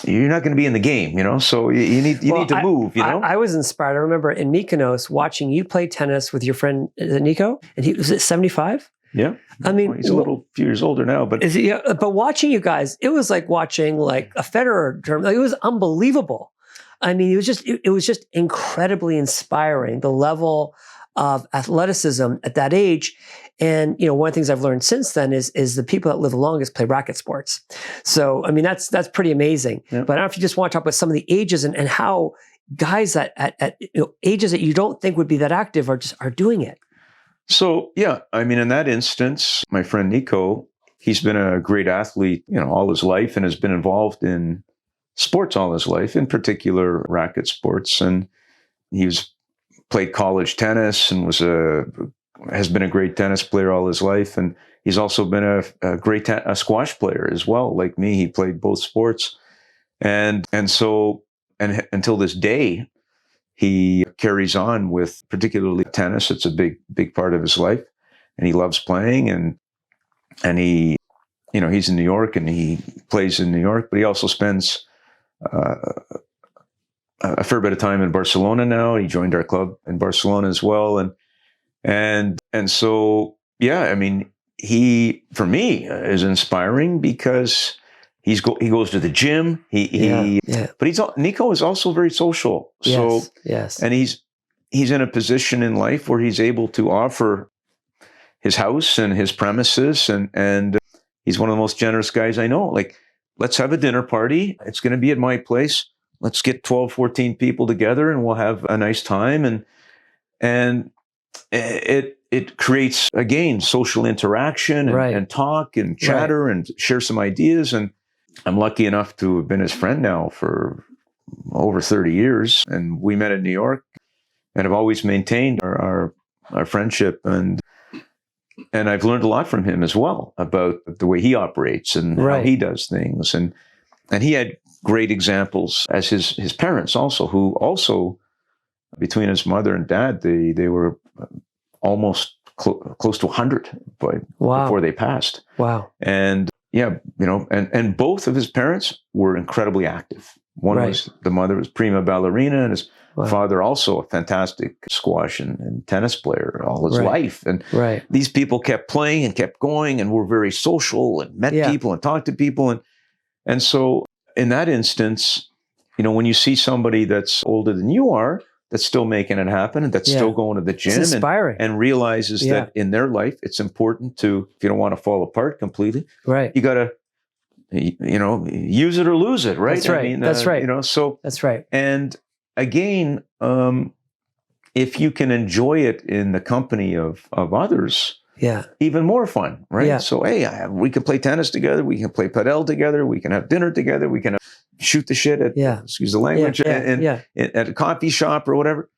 not going to be in the game, So you need to move, I was inspired. I remember in Mykonos watching you play tennis with your friend Nico, and he was at 75. Yeah. I mean, he's a few years older now, but but watching you guys, it was like watching like a Federer term. Like, it was unbelievable. I mean, it was just incredibly inspiring, the level of athleticism at that age. And, one of the things I've learned since then is the people that live the longest play racket sports. So, I mean, that's pretty amazing. Yeah. But I don't know if you just want to talk about some of the ages and how guys at ages that you don't think would be that active are doing it. So, yeah, I mean, in that instance, my friend Nico, he's been a great athlete, all his life, and has been involved in sports all his life, in particular racket sports. And he played college tennis and was a has been a great tennis player all his life, and he's also been a great a squash player as well. Like me, he played both sports, and so until this day, he carries on with particularly tennis. It's a big part of his life, and he loves playing, and he, he's in New York and he plays in New York, but he also spends a fair bit of time in Barcelona now. He joined our club in Barcelona as well, and so yeah, I mean, he for me is inspiring because he goes to the gym. But Nico is also very social. So yes, and he's in a position in life where he's able to offer his house and his premises, and he's one of the most generous guys I know. Like, let's have a dinner party. It's going to be at my place. Let's get 12, 14 people together and we'll have a nice time. And it creates, again, social interaction and talk and chatter and share some ideas. And I'm lucky enough to have been his friend now for over 30 years. And we met in New York and have always maintained our friendship. And I've learned a lot from him as well about the way he operates and how he does things. And he had great examples as his parents also, who also, between his mother and dad, they were almost close to 100 before they passed. Wow. And yeah, and both of his parents were incredibly active. The mother was prima ballerina, and his father also a fantastic squash and tennis player all his life. And these people kept playing and kept going and were very social and met people and talked to people. And so in that instance, when you see somebody that's older than you are, that's still making it happen and that's still going to the gym and realizes that in their life, it's important to, if you don't want to fall apart completely, you got to, use it or lose it, right? That's right. I mean, that's right. So that's right. And again, if you can enjoy it in the company of others, even more fun, right? Yeah. So, hey, we can play tennis together. We can play padel together. We can have dinner together. We can shoot the shit at, excuse the language, at a coffee shop or whatever.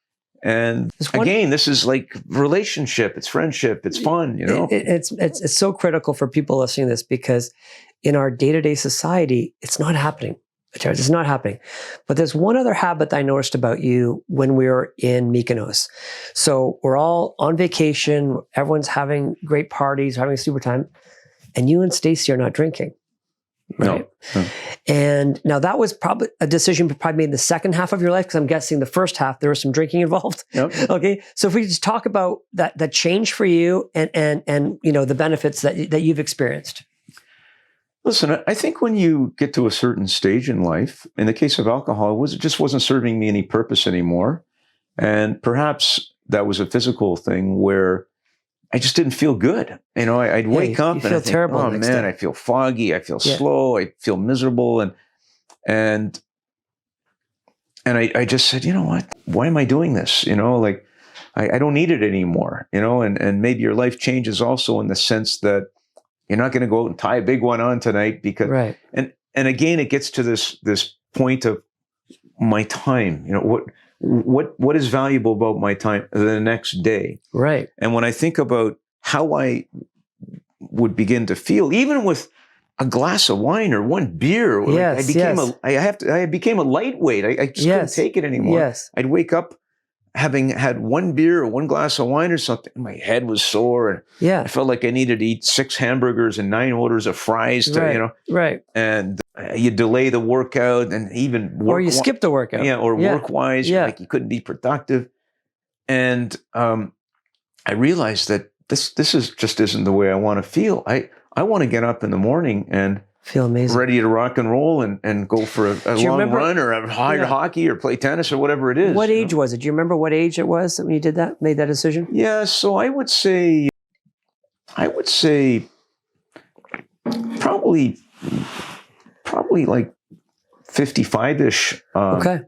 And again, this is like relationship. It's friendship. It's fun, It's so critical for people listening to this because in our day-to-day society, it's not happening. It's not happening. But there's one other habit that I noticed about you when we were in Mykonos. So we're all on vacation. Everyone's having great parties, having a super time. And you and Stacey are not drinking. Right. No. And now that was probably a decision probably made in the second half of your life, because I'm guessing the first half there was some drinking involved. Yep. Okay. So if we just talk about that change for you and the benefits that you've experienced. Listen, I think when you get to a certain stage in life, in the case of alcohol, it just wasn't serving me any purpose anymore. And perhaps that was a physical thing where I just didn't feel good. I'd wake up and I think, terrible. Oh man, I feel foggy. I feel slow. I feel miserable. And I just said, you know what? Why am I doing this? I don't need it anymore. And maybe your life changes also in the sense that you're not going to go out and tie a big one on tonight because, and again, it gets to this point of my time. What is valuable about my time the next day? Right. And when I think about how I would begin to feel, even with a glass of wine or one beer, I became a lightweight. I just couldn't take it anymore. Yes. I'd wake up having had one beer or one glass of wine or something. My head was sore, and I felt like I needed to eat 6 hamburgers and 9 orders of fries to, and you delay the workout and even work, or you skip the workout. Work-wise, like you couldn't be productive. And I realized that this isn't the way I want to feel. I want to get up in the morning and feel amazing, ready to rock and roll and go for a long run or a hockey or play tennis or whatever it is. What age was it? Do you remember what age it was when you did that, made that decision? Yeah, so I would say probably like 55-ish. Okay.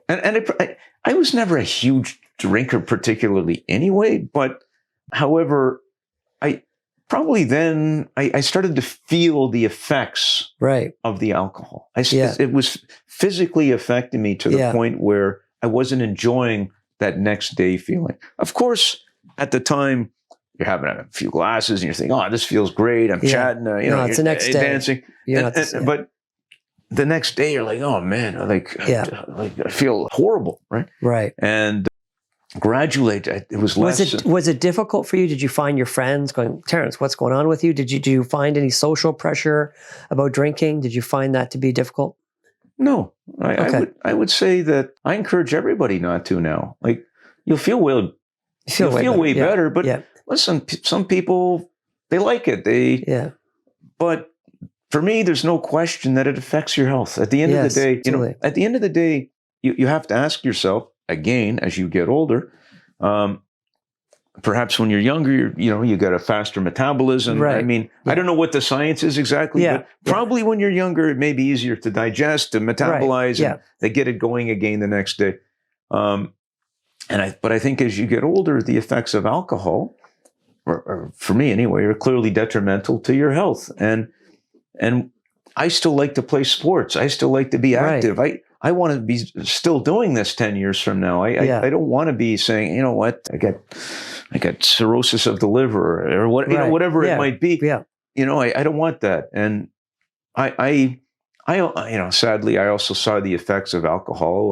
And I was never a huge drinker particularly anyway, but however, probably then I started to feel the effects of the alcohol. It was physically affecting me to the point where I wasn't enjoying that next day feeling. Of course, at the time, you're having a few glasses and you're thinking, oh, this feels great. I'm chatting, it's the next day. Dancing. But the next day you're like, oh man, I feel horrible, right? Right. And gradually it was less. Was it difficult for you? Did you find your friends going, Terrence, what's going on with you? Did you find any social pressure about drinking? Did you find that to be difficult? No, I would say that I encourage everybody not to now. Like, you'll feel way better. But listen, some people, they like it. But for me, there's no question that it affects your health. At the end of the day, at the end of the day, you have to ask yourself again as you get older. Perhaps when you're younger, you got a faster metabolism. Right. I mean, I don't know what the science is exactly, but probably when you're younger, it may be easier to digest, to metabolize, and they get it going again the next day. But I think as you get older, the effects of alcohol, or for me anyway, are clearly detrimental to your health. And I still like to play sports. I still like to be active. I want to be still doing this 10 years from now. I don't want to be saying, you know what, I got cirrhosis of the liver or what, whatever it might be. I don't want that. And I sadly, I also saw the effects of alcohol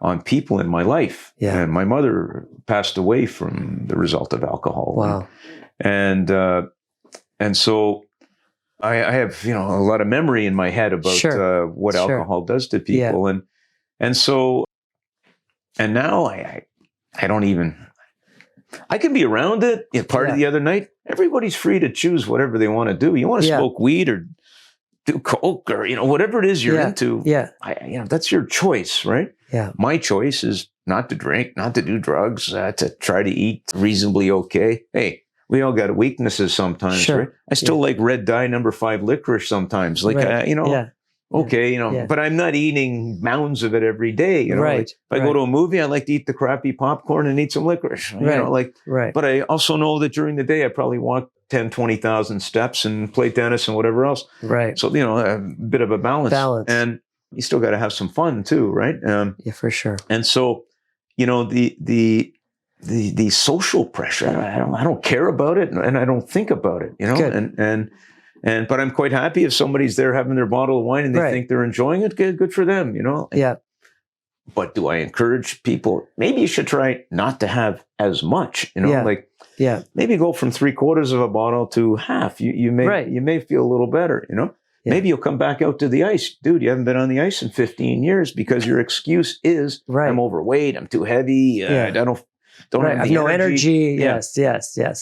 on people in my life. Yeah. And my mother passed away from the result of alcohol. Wow. And so I have, a lot of memory in my head about what alcohol does to people. Yeah. And now I don't even, I can be around it. Party the other night, everybody's free to choose whatever they want to do. You want to smoke weed or do coke or, whatever it is you're into. Yeah. That's your choice, right? Yeah. My choice is not to drink, not to do drugs, to try to eat reasonably okay. Hey, we all got weaknesses sometimes, right? I still like red dye number 5 licorice sometimes. Like, but I'm not eating mounds of it every day. Like, if I go to a movie, I like to eat the crappy popcorn and eat some licorice. But I also know that during the day, I probably walk 10, 20,000 steps and play tennis and whatever else. Right. So, a bit of a balance. And you still got to have some fun too, right? Yeah, for sure. And so, the social pressure, I don't care about it, and I don't think about it, Good. But I'm quite happy if somebody's there having their bottle of wine and they think they're enjoying it. Good for them, Yeah. But do I encourage people? Maybe you should try not to have as much, maybe go from 3/4 of a bottle to half. You may feel a little better, Yeah. Maybe you'll come back out to the ice. Dude, you haven't been on the ice in 15 years because your excuse is, I'm overweight, I'm too heavy, I don't have no energy. Yes.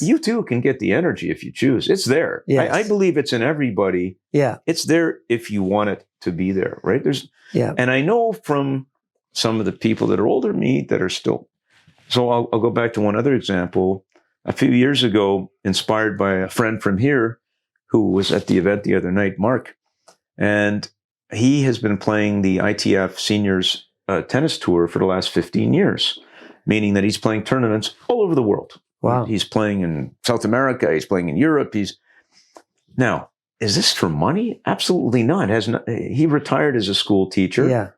You too can get the energy if you choose. It's there. Yes. I believe it's in everybody. Yeah. It's there if you want it to be there, right? And I know from some of the people that are older than me that are still. So I'll go back to one other example. A few years ago, inspired by a friend from here who was at the event the other night, Mark, and he has been playing the ITF Seniors tennis tour for the last 15 years. Meaning that he's playing tournaments all over the world. Wow. He's playing in South America. He's playing in Europe. Now, is this for money? Absolutely not. He retired as a school teacher. Yeah.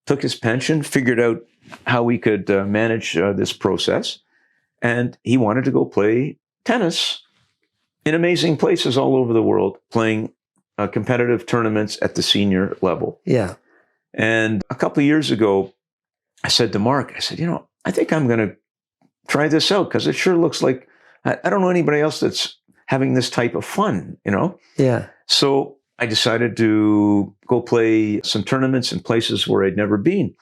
Took his pension, figured out how he could manage this process. And he wanted to go play tennis in amazing places all over the world, playing competitive tournaments at the senior level. Yeah. And a couple of years ago, I said to Mark, I said, I think I'm going to try this out because it sure looks like I don't know anybody else that's having this type of fun, Yeah. So I decided to go play some tournaments in places where I'd never been.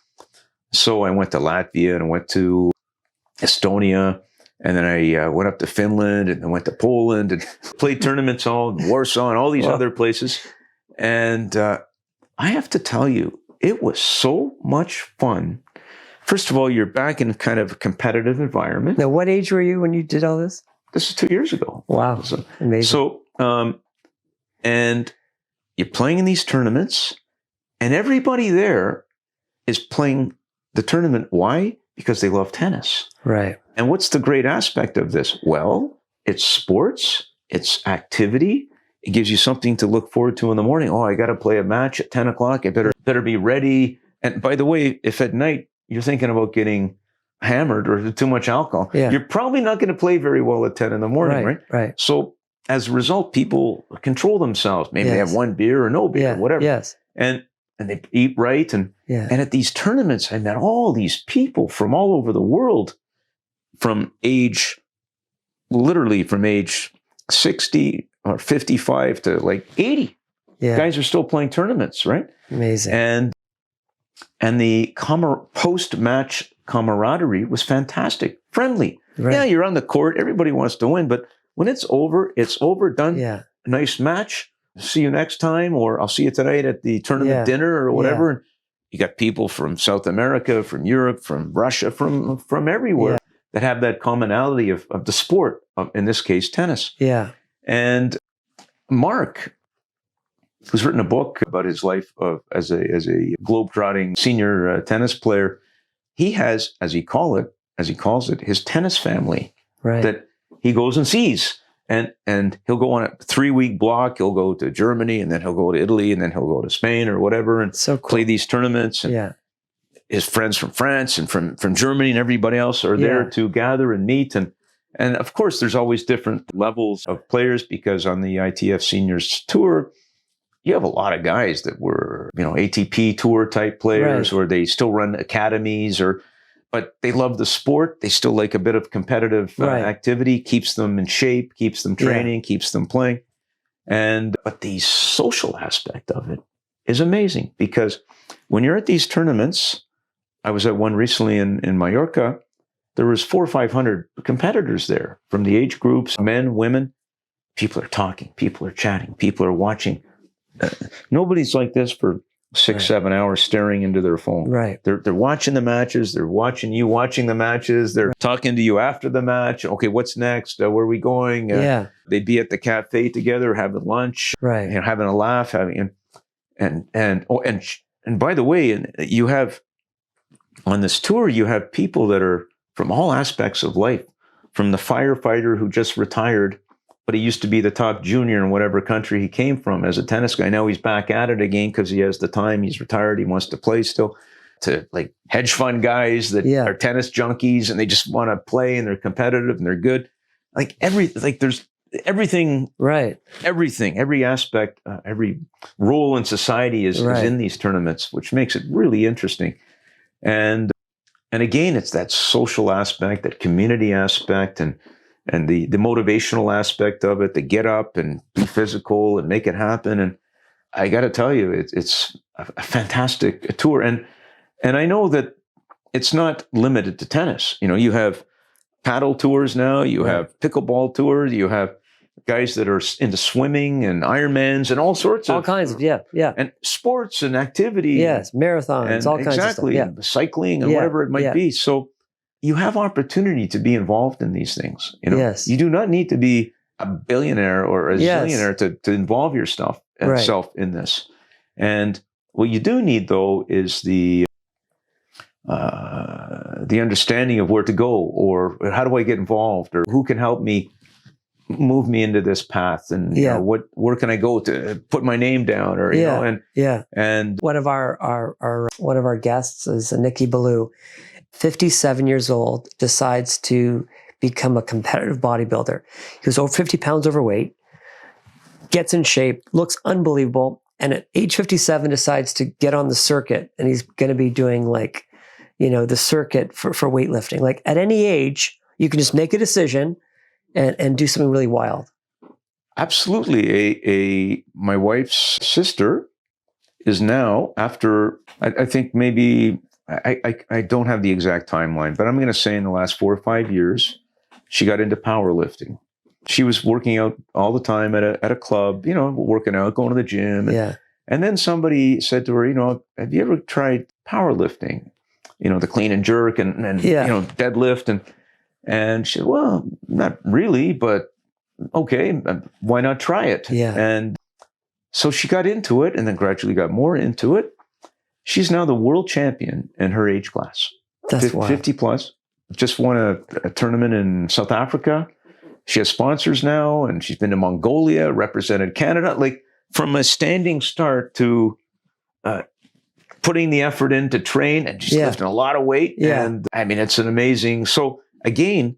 So I went to Latvia and I went to Estonia, and then I went up to Finland and then went to Poland and played tournaments all in Warsaw and all these other places. And I have to tell you, it was so much fun. First of all, you're back in kind of a competitive environment. Now, what age were you when you did all this? This is 2 years ago. Wow. Amazing. So, and you're playing in these tournaments, and everybody there is playing the tournament. Why? Because they love tennis. Right. And what's the great aspect of this? Well, it's sports, it's activity. It gives you something to look forward to in the morning. Oh, I got to play a match at 10 o'clock. I better be ready. And by the way, if at night, you're thinking about getting hammered or too much alcohol, Yeah. you're probably not going to play very well at 10 in the morning, right? Right. So as a result, people control themselves. Maybe they have one beer or no beer or whatever. Yes. And they eat right. And at these tournaments, I met all these people from all over the world, literally from age 60 or 55 to like 80. Yeah. Guys are still playing tournaments, right? Amazing. And the post-match camaraderie was fantastic, friendly. Right. Yeah, you're on the court. Everybody wants to win. But when it's over, done. Yeah. Nice match. See you next time, or I'll see you tonight at the tournament dinner or whatever. And you got people from South America, from Europe, from Russia, from everywhere that have that commonality of the sport, in this case, tennis. Yeah. And Mark, who's written a book about his life as a globetrotting senior tennis player, he has, as he calls it, his tennis family that he goes and sees. And he'll go on a 3-week block. He'll go to Germany, and then he'll go to Italy, and then he'll go to Spain or whatever, and play these tournaments. And his friends from France and from Germany and everybody else are there to gather and meet. And of course, there's always different levels of players, because on the ITF Seniors Tour, you have a lot of guys that were, ATP Tour type players, or they still run academies, but they love the sport. They still like a bit of competitive activity, keeps them in shape, keeps them training, keeps them playing. But the social aspect of it is amazing, because when you're at these tournaments, I was at one recently in Mallorca, there was 400 or 500 competitors there from the age groups, men, women. People are talking, people are chatting, people are watching. Nobody's like this for 6-7 hours staring into their phone. Right. They're watching the matches. They're watching you watching the matches. They're talking to you after the match. Okay, what's next? Where are we going? They'd be at the cafe together, having lunch, having a laugh, and by the way, you have on this tour, you have people that are from all aspects of life, from the firefighter who just retired, but he used to be the top junior in whatever country he came from as a tennis guy. Now he's back at it again because he has the time. He's retired. He wants to play still. To like hedge fund guys that are tennis junkies and they just want to play and they're competitive and they're good. There's everything. Right. Everything. Every aspect. Every role in society is in these tournaments, which makes it really interesting. And again, it's that social aspect, that community aspect, and the motivational aspect of it, to get up and be physical and make it happen. And I got to tell you, it's a fantastic tour. And I know that it's not limited to tennis. You have paddle tours now, you have pickleball tours, you have guys that are into swimming and Ironmans and all sorts of... All kinds of, and sports and activity. Yes, marathons, and all kinds of stuff. Exactly, cycling and whatever it might be. So you have opportunity to be involved in these things. Yes. You do not need to be a billionaire or a zillionaire to involve yourself in this. And what you do need, though, is the understanding of where to go, or how do I get involved, or who can help me move me into this path, and where can I go to put my name down, or and one of our guests is Nikki Ballou, 57 years old, decides to become a competitive bodybuilder. He was over 50 pounds overweight, gets in shape, looks unbelievable, and at age 57 decides to get on the circuit, and he's going to be doing the circuit for weightlifting. Like at any age, you can just make a decision and do something really wild. Absolutely. My wife's sister is now, after, I think maybe, I don't have the exact timeline, but I'm going to say in the last 4 or 5 years, she got into powerlifting. She was working out all the time at a club, working out, going to the gym. And then somebody said to her, have you ever tried powerlifting? The clean and jerk and deadlift. And she said, well, not really, but okay, why not try it? And so she got into it and then gradually got more into it. She's now the world champion in her age class. That's 50 plus. Just won a tournament in South Africa. She has sponsors now, and she's been to Mongolia, represented Canada. Like from a standing start to putting the effort in to train, and she's lifting a lot of weight. Yeah. And I mean, it's an amazing. So again,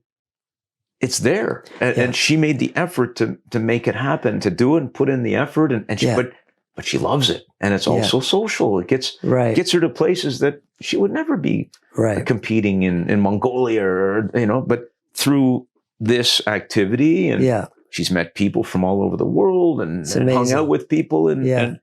it's there, and she made the effort to make it happen, to do it, and put in the effort, and she, but she loves it, and it's also social. It gets her to places that she would never be competing in Mongolia, or but through this activity, and she's met people from all over the world, and hung out with people, and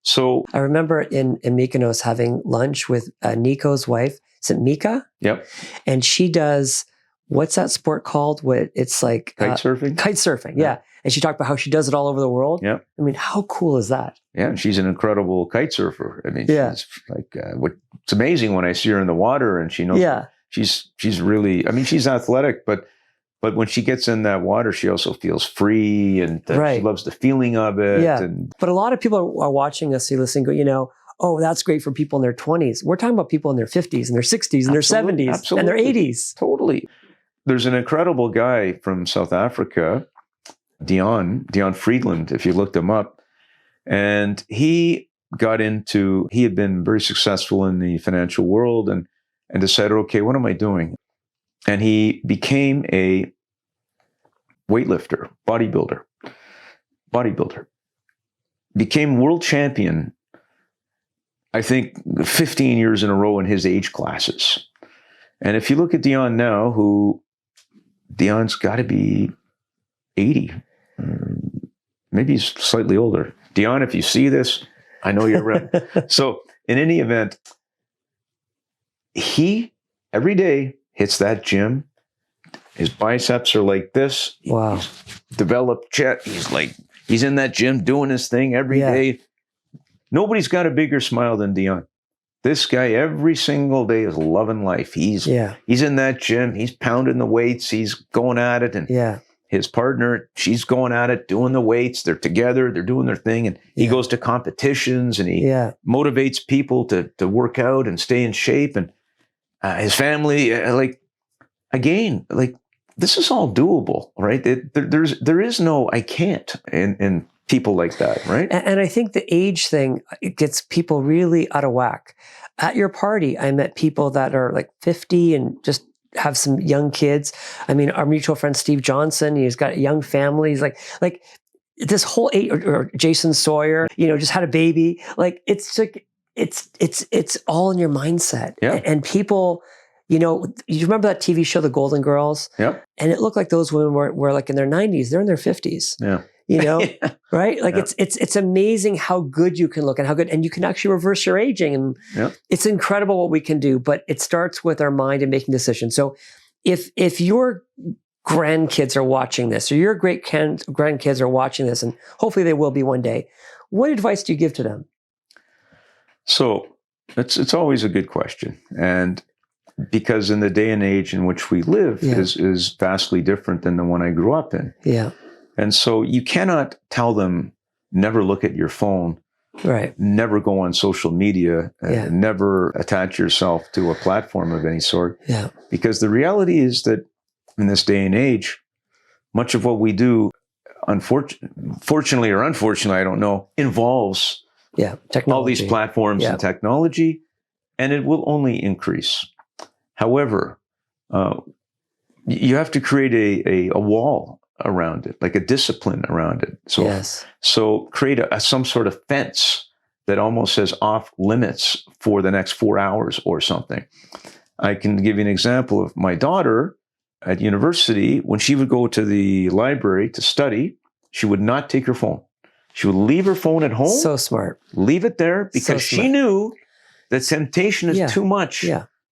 so I remember in Mykonos having lunch with Nico's wife. Is it Mika? Yep. And she does, what's that sport called? It's like kite surfing. Kite surfing, yeah. And she talked about how she does it all over the world. Yeah. I mean, how cool is that? Yeah, and she's an incredible kite surfer. I mean, she's like, it's amazing when I see her in the water, and she knows. Yeah. She's really. I mean, she's athletic, but when she gets in that water, she also feels free, and she loves the feeling of it. Yeah. And but a lot of people are watching us, listening, go, oh, that's great for people in their 20s. We're talking about people in their 50s and their 60s and their 70s and their 80s. Totally. There's an incredible guy from South Africa, Dion Friedland, if you looked him up. And he had been very successful in the financial world, and decided, okay, what am I doing? And he became a weightlifter, bodybuilder. Became world champion, I think, 15 years in a row in his age classes. And if you look at Dion now, Dion's got to be 80. Maybe he's slightly older. Dion, if you see this, I know you're around. So in any event, he, every day, hits that gym. His biceps are like this. Wow. He's developed chat. He's in that gym doing his thing every day. Nobody's got a bigger smile than Dion. This guy every single day is loving life. He's in that gym. He's pounding the weights. He's going at it. And his partner, she's going at it, doing the weights. They're together. They're doing their thing. And he goes to competitions, and he motivates people to work out and stay in shape. And his family, this is all doable, right? There is no I can't in people like that, right? And I think the age thing, it gets people really out of whack. At your party, I met people that are like 50 and just have some young kids. I mean, our mutual friend Steve Johnson, he's got a young family. He's like this whole age, or Jason Sawyer, just had a baby. Like it's all in your mindset. Yeah. And people, you remember that TV show, The Golden Girls? Yeah. And it looked like those women were like in their 90s. They're in their 50s. Yeah. Right? Like it's amazing how good you can look, and how good, and you can actually reverse your aging. And it's incredible what we can do, but it starts with our mind and making decisions. So if your grandkids are watching this, or your great grandkids are watching this, and hopefully they will be one day, what advice do you give to them? So it's always a good question. And because in the day and age in which we live is vastly different than the one I grew up in. Yeah. And so you cannot tell them, never look at your phone, right? Never go on social media, never attach yourself to a platform of any sort. Yeah. Because the reality is that in this day and age, much of what we do, fortunately or unfortunately, I don't know, involves technology. All these platforms and technology, and it will only increase. However, you have to create a wall around it, like a discipline around it. So create some sort of fence that almost says off limits for the next 4 hours or something. I can give you an example of my daughter at university. When she would go to the library to study, she would not take her phone. She would leave her phone at home. So smart. Leave it there, because she knew that temptation is too much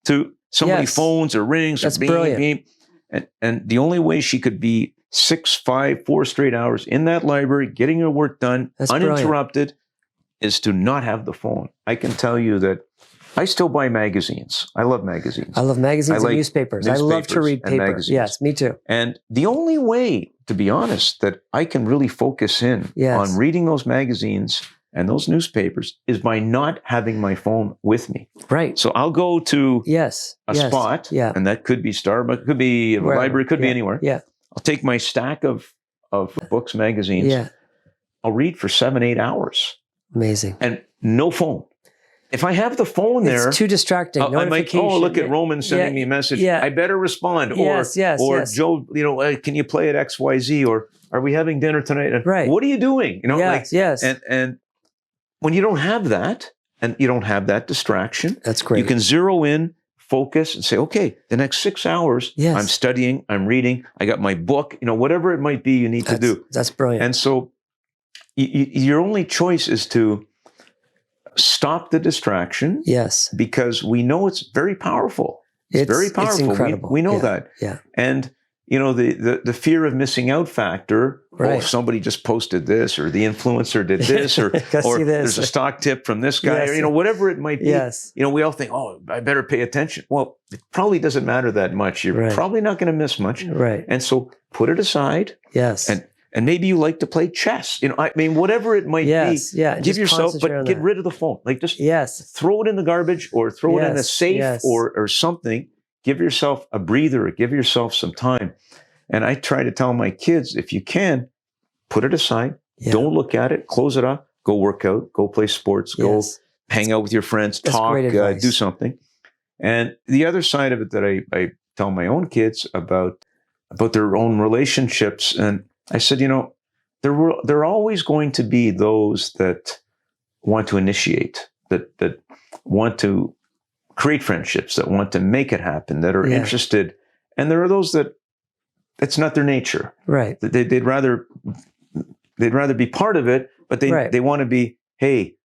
to so many phones or rings. That's or brilliant. And the only way she could be 6, 5, 4 straight hours in that library, getting her work done, uninterrupted, is to not have the phone. I can tell you that I still buy magazines. I love magazines. I love magazines and newspapers. I love to read paper. Magazines. Yes, me too. And the only way, to be honest, that I can really focus in on reading those magazines and those newspapers is by not having my phone with me. Right. So I'll go to a spot, and that could be Starbucks, could be a library, could be anywhere. Yeah. I'll take my stack of books, magazines. Yeah. I'll read for 7, 8 hours. Amazing. And no phone. if I have the phone there, it's too distracting. I might, look at Roman sending me a message. Yeah. I better respond. Yes, or Joe, can you play at XYZ? Or are we having dinner tonight? And right. What are you doing? Yes. And when you don't have that, and you don't have that distraction, that's great. You can zero in, focus, and say, okay, the next 6 hours, I'm studying, I'm reading, I got my book, whatever it might be you need to do. That's brilliant. And so your only choice is to stop the distraction. Yes. Because we know it's very powerful. It's very powerful. It's incredible. We know that. Yeah. And the fear of missing out factor. Right. Oh, somebody just posted this, or the influencer did this, or there's a stock tip from this guy, or whatever it might be. Yes. We all think, oh, I better pay attention. Well, it probably doesn't matter that much. You're probably not going to miss much. Right. And so put it aside. Yes. And maybe you like to play chess. Whatever it might be. Yeah. Give yourself, but get rid of the phone. Just throw it in the garbage, or throw it in a safe, or something. Give yourself a breather. Give yourself some time. And I try to tell my kids, if you can, put it aside. Yeah. Don't look at it. Close it up. Go work out. Go play sports. Go hang out with your friends. Talk. Do something. And the other side of it that I tell my own kids about their own relationships, and I said, there are always going to be those that want to initiate, that want to create friendships, that want to make it happen, that are interested, and there are those that it's not their nature. Right. They'd rather be part of it, but they want to be, hey,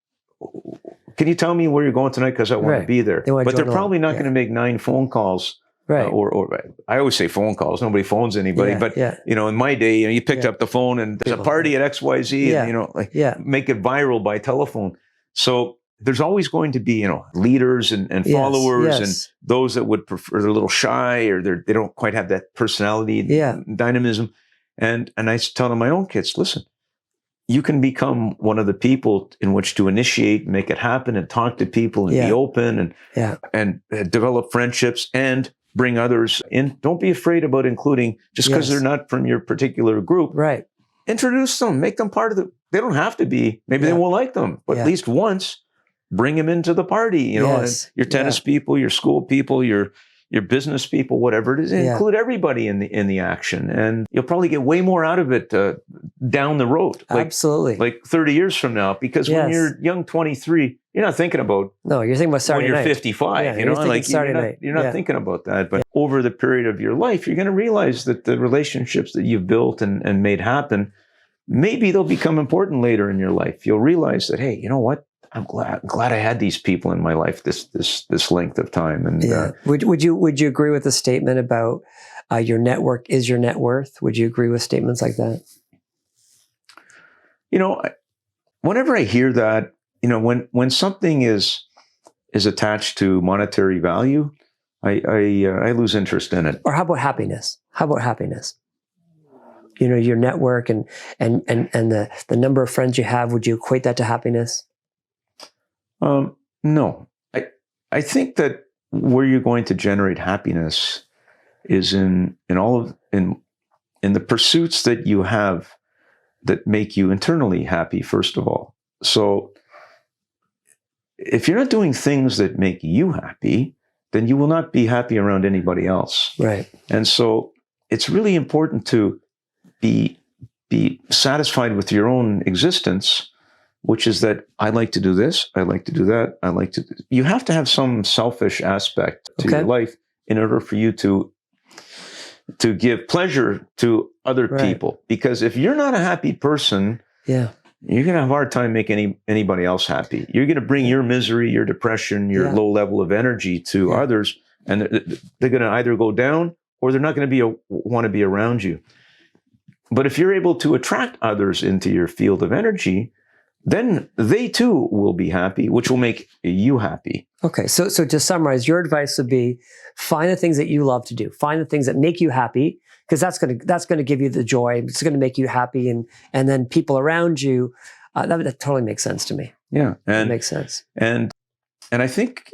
can you tell me where you're going tonight? Because I want to be there. But they're probably not going to make 9 phone calls. Right. Or I always say phone calls. Nobody phones anybody. But in my day, you picked up the phone and there's a party at XYZ, and make it viral by telephone. So there's always going to be leaders and followers, and those that would prefer, they're a little shy, or they don't quite have that personality, dynamism. And I tell them, my own kids, listen, you can become one of the people in which to initiate, make it happen, and talk to people, and be open, and develop friendships, and bring others in. Don't be afraid about including, just because they're not from your particular group. Right. Introduce them, make them part of they don't have to be, maybe they won't like them, but at least once, bring them into the party, and your tennis people, your school people, your business people, whatever it is, include everybody in the action, and you'll probably get way more out of it down the road. Absolutely. Like 30 years from now, because when you're young, 23, you're not thinking about. No, you're thinking about Saturday night. When you're 55, you're not thinking about that. But over the period of your life, you're going to realize that the relationships that you've built and made happen, maybe they'll become important later in your life. You'll realize that, hey, you know what? I'm glad I had these people in my life this length of time. And would you agree with the statement about your network is your net worth? Would you agree with statements like that? Whenever I hear that, when something is attached to monetary value, I lose interest in it. Or how about happiness? Your network and the number of friends you have. Would you equate that to happiness? No, I think that where you're going to generate happiness is in the pursuits that you have that make you internally happy, first of all. So if you're not doing things that make you happy, then you will not be happy around anybody else. Right. And so it's really important to be satisfied with your own existence, which is that I like to do this, I like to do that, you have to have some selfish aspect to your life in order for you to give pleasure to other people. Because if you're not a happy person, you're going to have a hard time making anybody else happy. You're going to bring your misery, your depression, your low level of energy to others, and they're going to either go down or they're not going to want to be around you. But if you're able to attract others into your field of energy, then they too will be happy, which will make you happy. Okay, so to summarize, your advice would be find the things that you love to do. Find the things that make you happy, because that's going to give you the joy. It's going to make you happy, and then people around you. That totally makes sense to me. Yeah, and it makes sense. And I think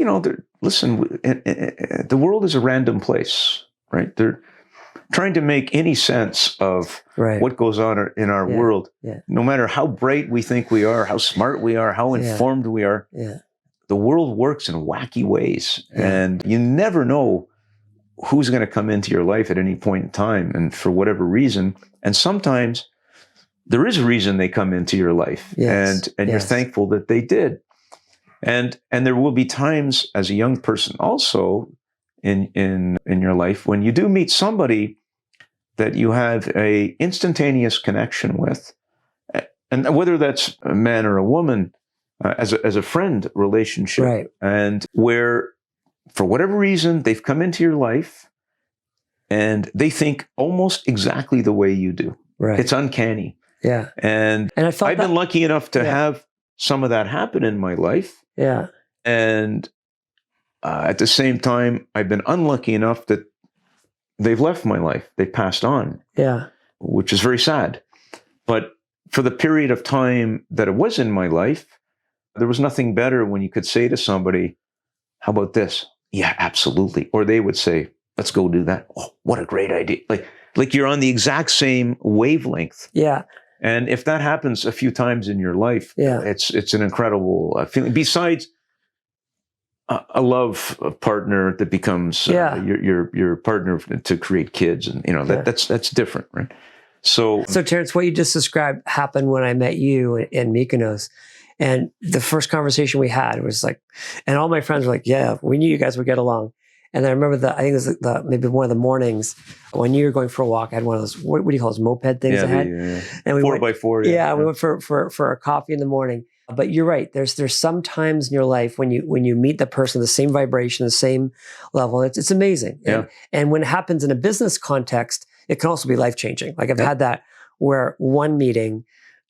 listen, the world is a random place, right? They're trying to make any sense of what goes on in our world, no matter how bright we think we are, how smart we are, how informed we are. the world works in wacky ways, and you never know who's going to come into your life at any point in time, and for whatever reason. And sometimes there is a reason they come into your life, and you're thankful that they did. And there will be times as a young person also in your life when you do meet somebody that you have a instantaneous connection with, and whether that's a man or a woman, as a friend relationship, Right. and where for whatever reason they've come into your life and they think almost exactly the way you do. Right. It's uncanny. Yeah. And I felt I've been lucky enough to have some of that happen in my life. Yeah. And at the same time, I've been unlucky enough that they've left my life. They passed on. Yeah. Which is very sad. But for the period of time that it was in my life, there was nothing better when you could say to somebody, how about this? Yeah, absolutely. Or they would say, let's go do that. Oh, what a great idea. Like you're on the exact same wavelength. Yeah. And if that happens a few times in your life, it's an incredible feeling. Besides a love partner that becomes your partner to create kids, and that's different, right? So Terrence, what you just described happened when I met you in Mykonos. And the first conversation we had was like, and all my friends were like, yeah, we knew you guys would get along. And I remember I think it was maybe one of the mornings when you were going for a walk, I had one of those, what do you call those, moped things I had? And we 4x4. We went for a coffee in the morning. But you're right. There's some times in your life when you meet the person, the same vibration, the same level. It's amazing. And when it happens in a business context, it can also be life-changing. Like I've had that where one meeting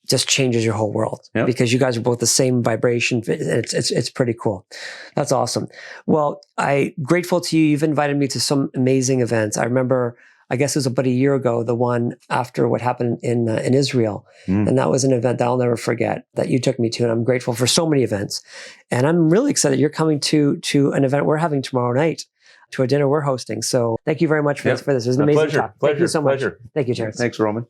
just changes your whole world because you guys are both the same vibration. It's pretty cool. That's awesome. Well, I'm grateful to you. You've invited me to some amazing events. I remember, I guess it was about a year ago, the one after what happened in Israel. And that was an event that I'll never forget that you took me to. And I'm grateful for so many events. And I'm really excited you're coming to an event we're having tomorrow night, to a dinner we're hosting. So thank you very much for this. It was an amazing talk. Thank you so much. Thank you, Terrence. Thanks, Roman.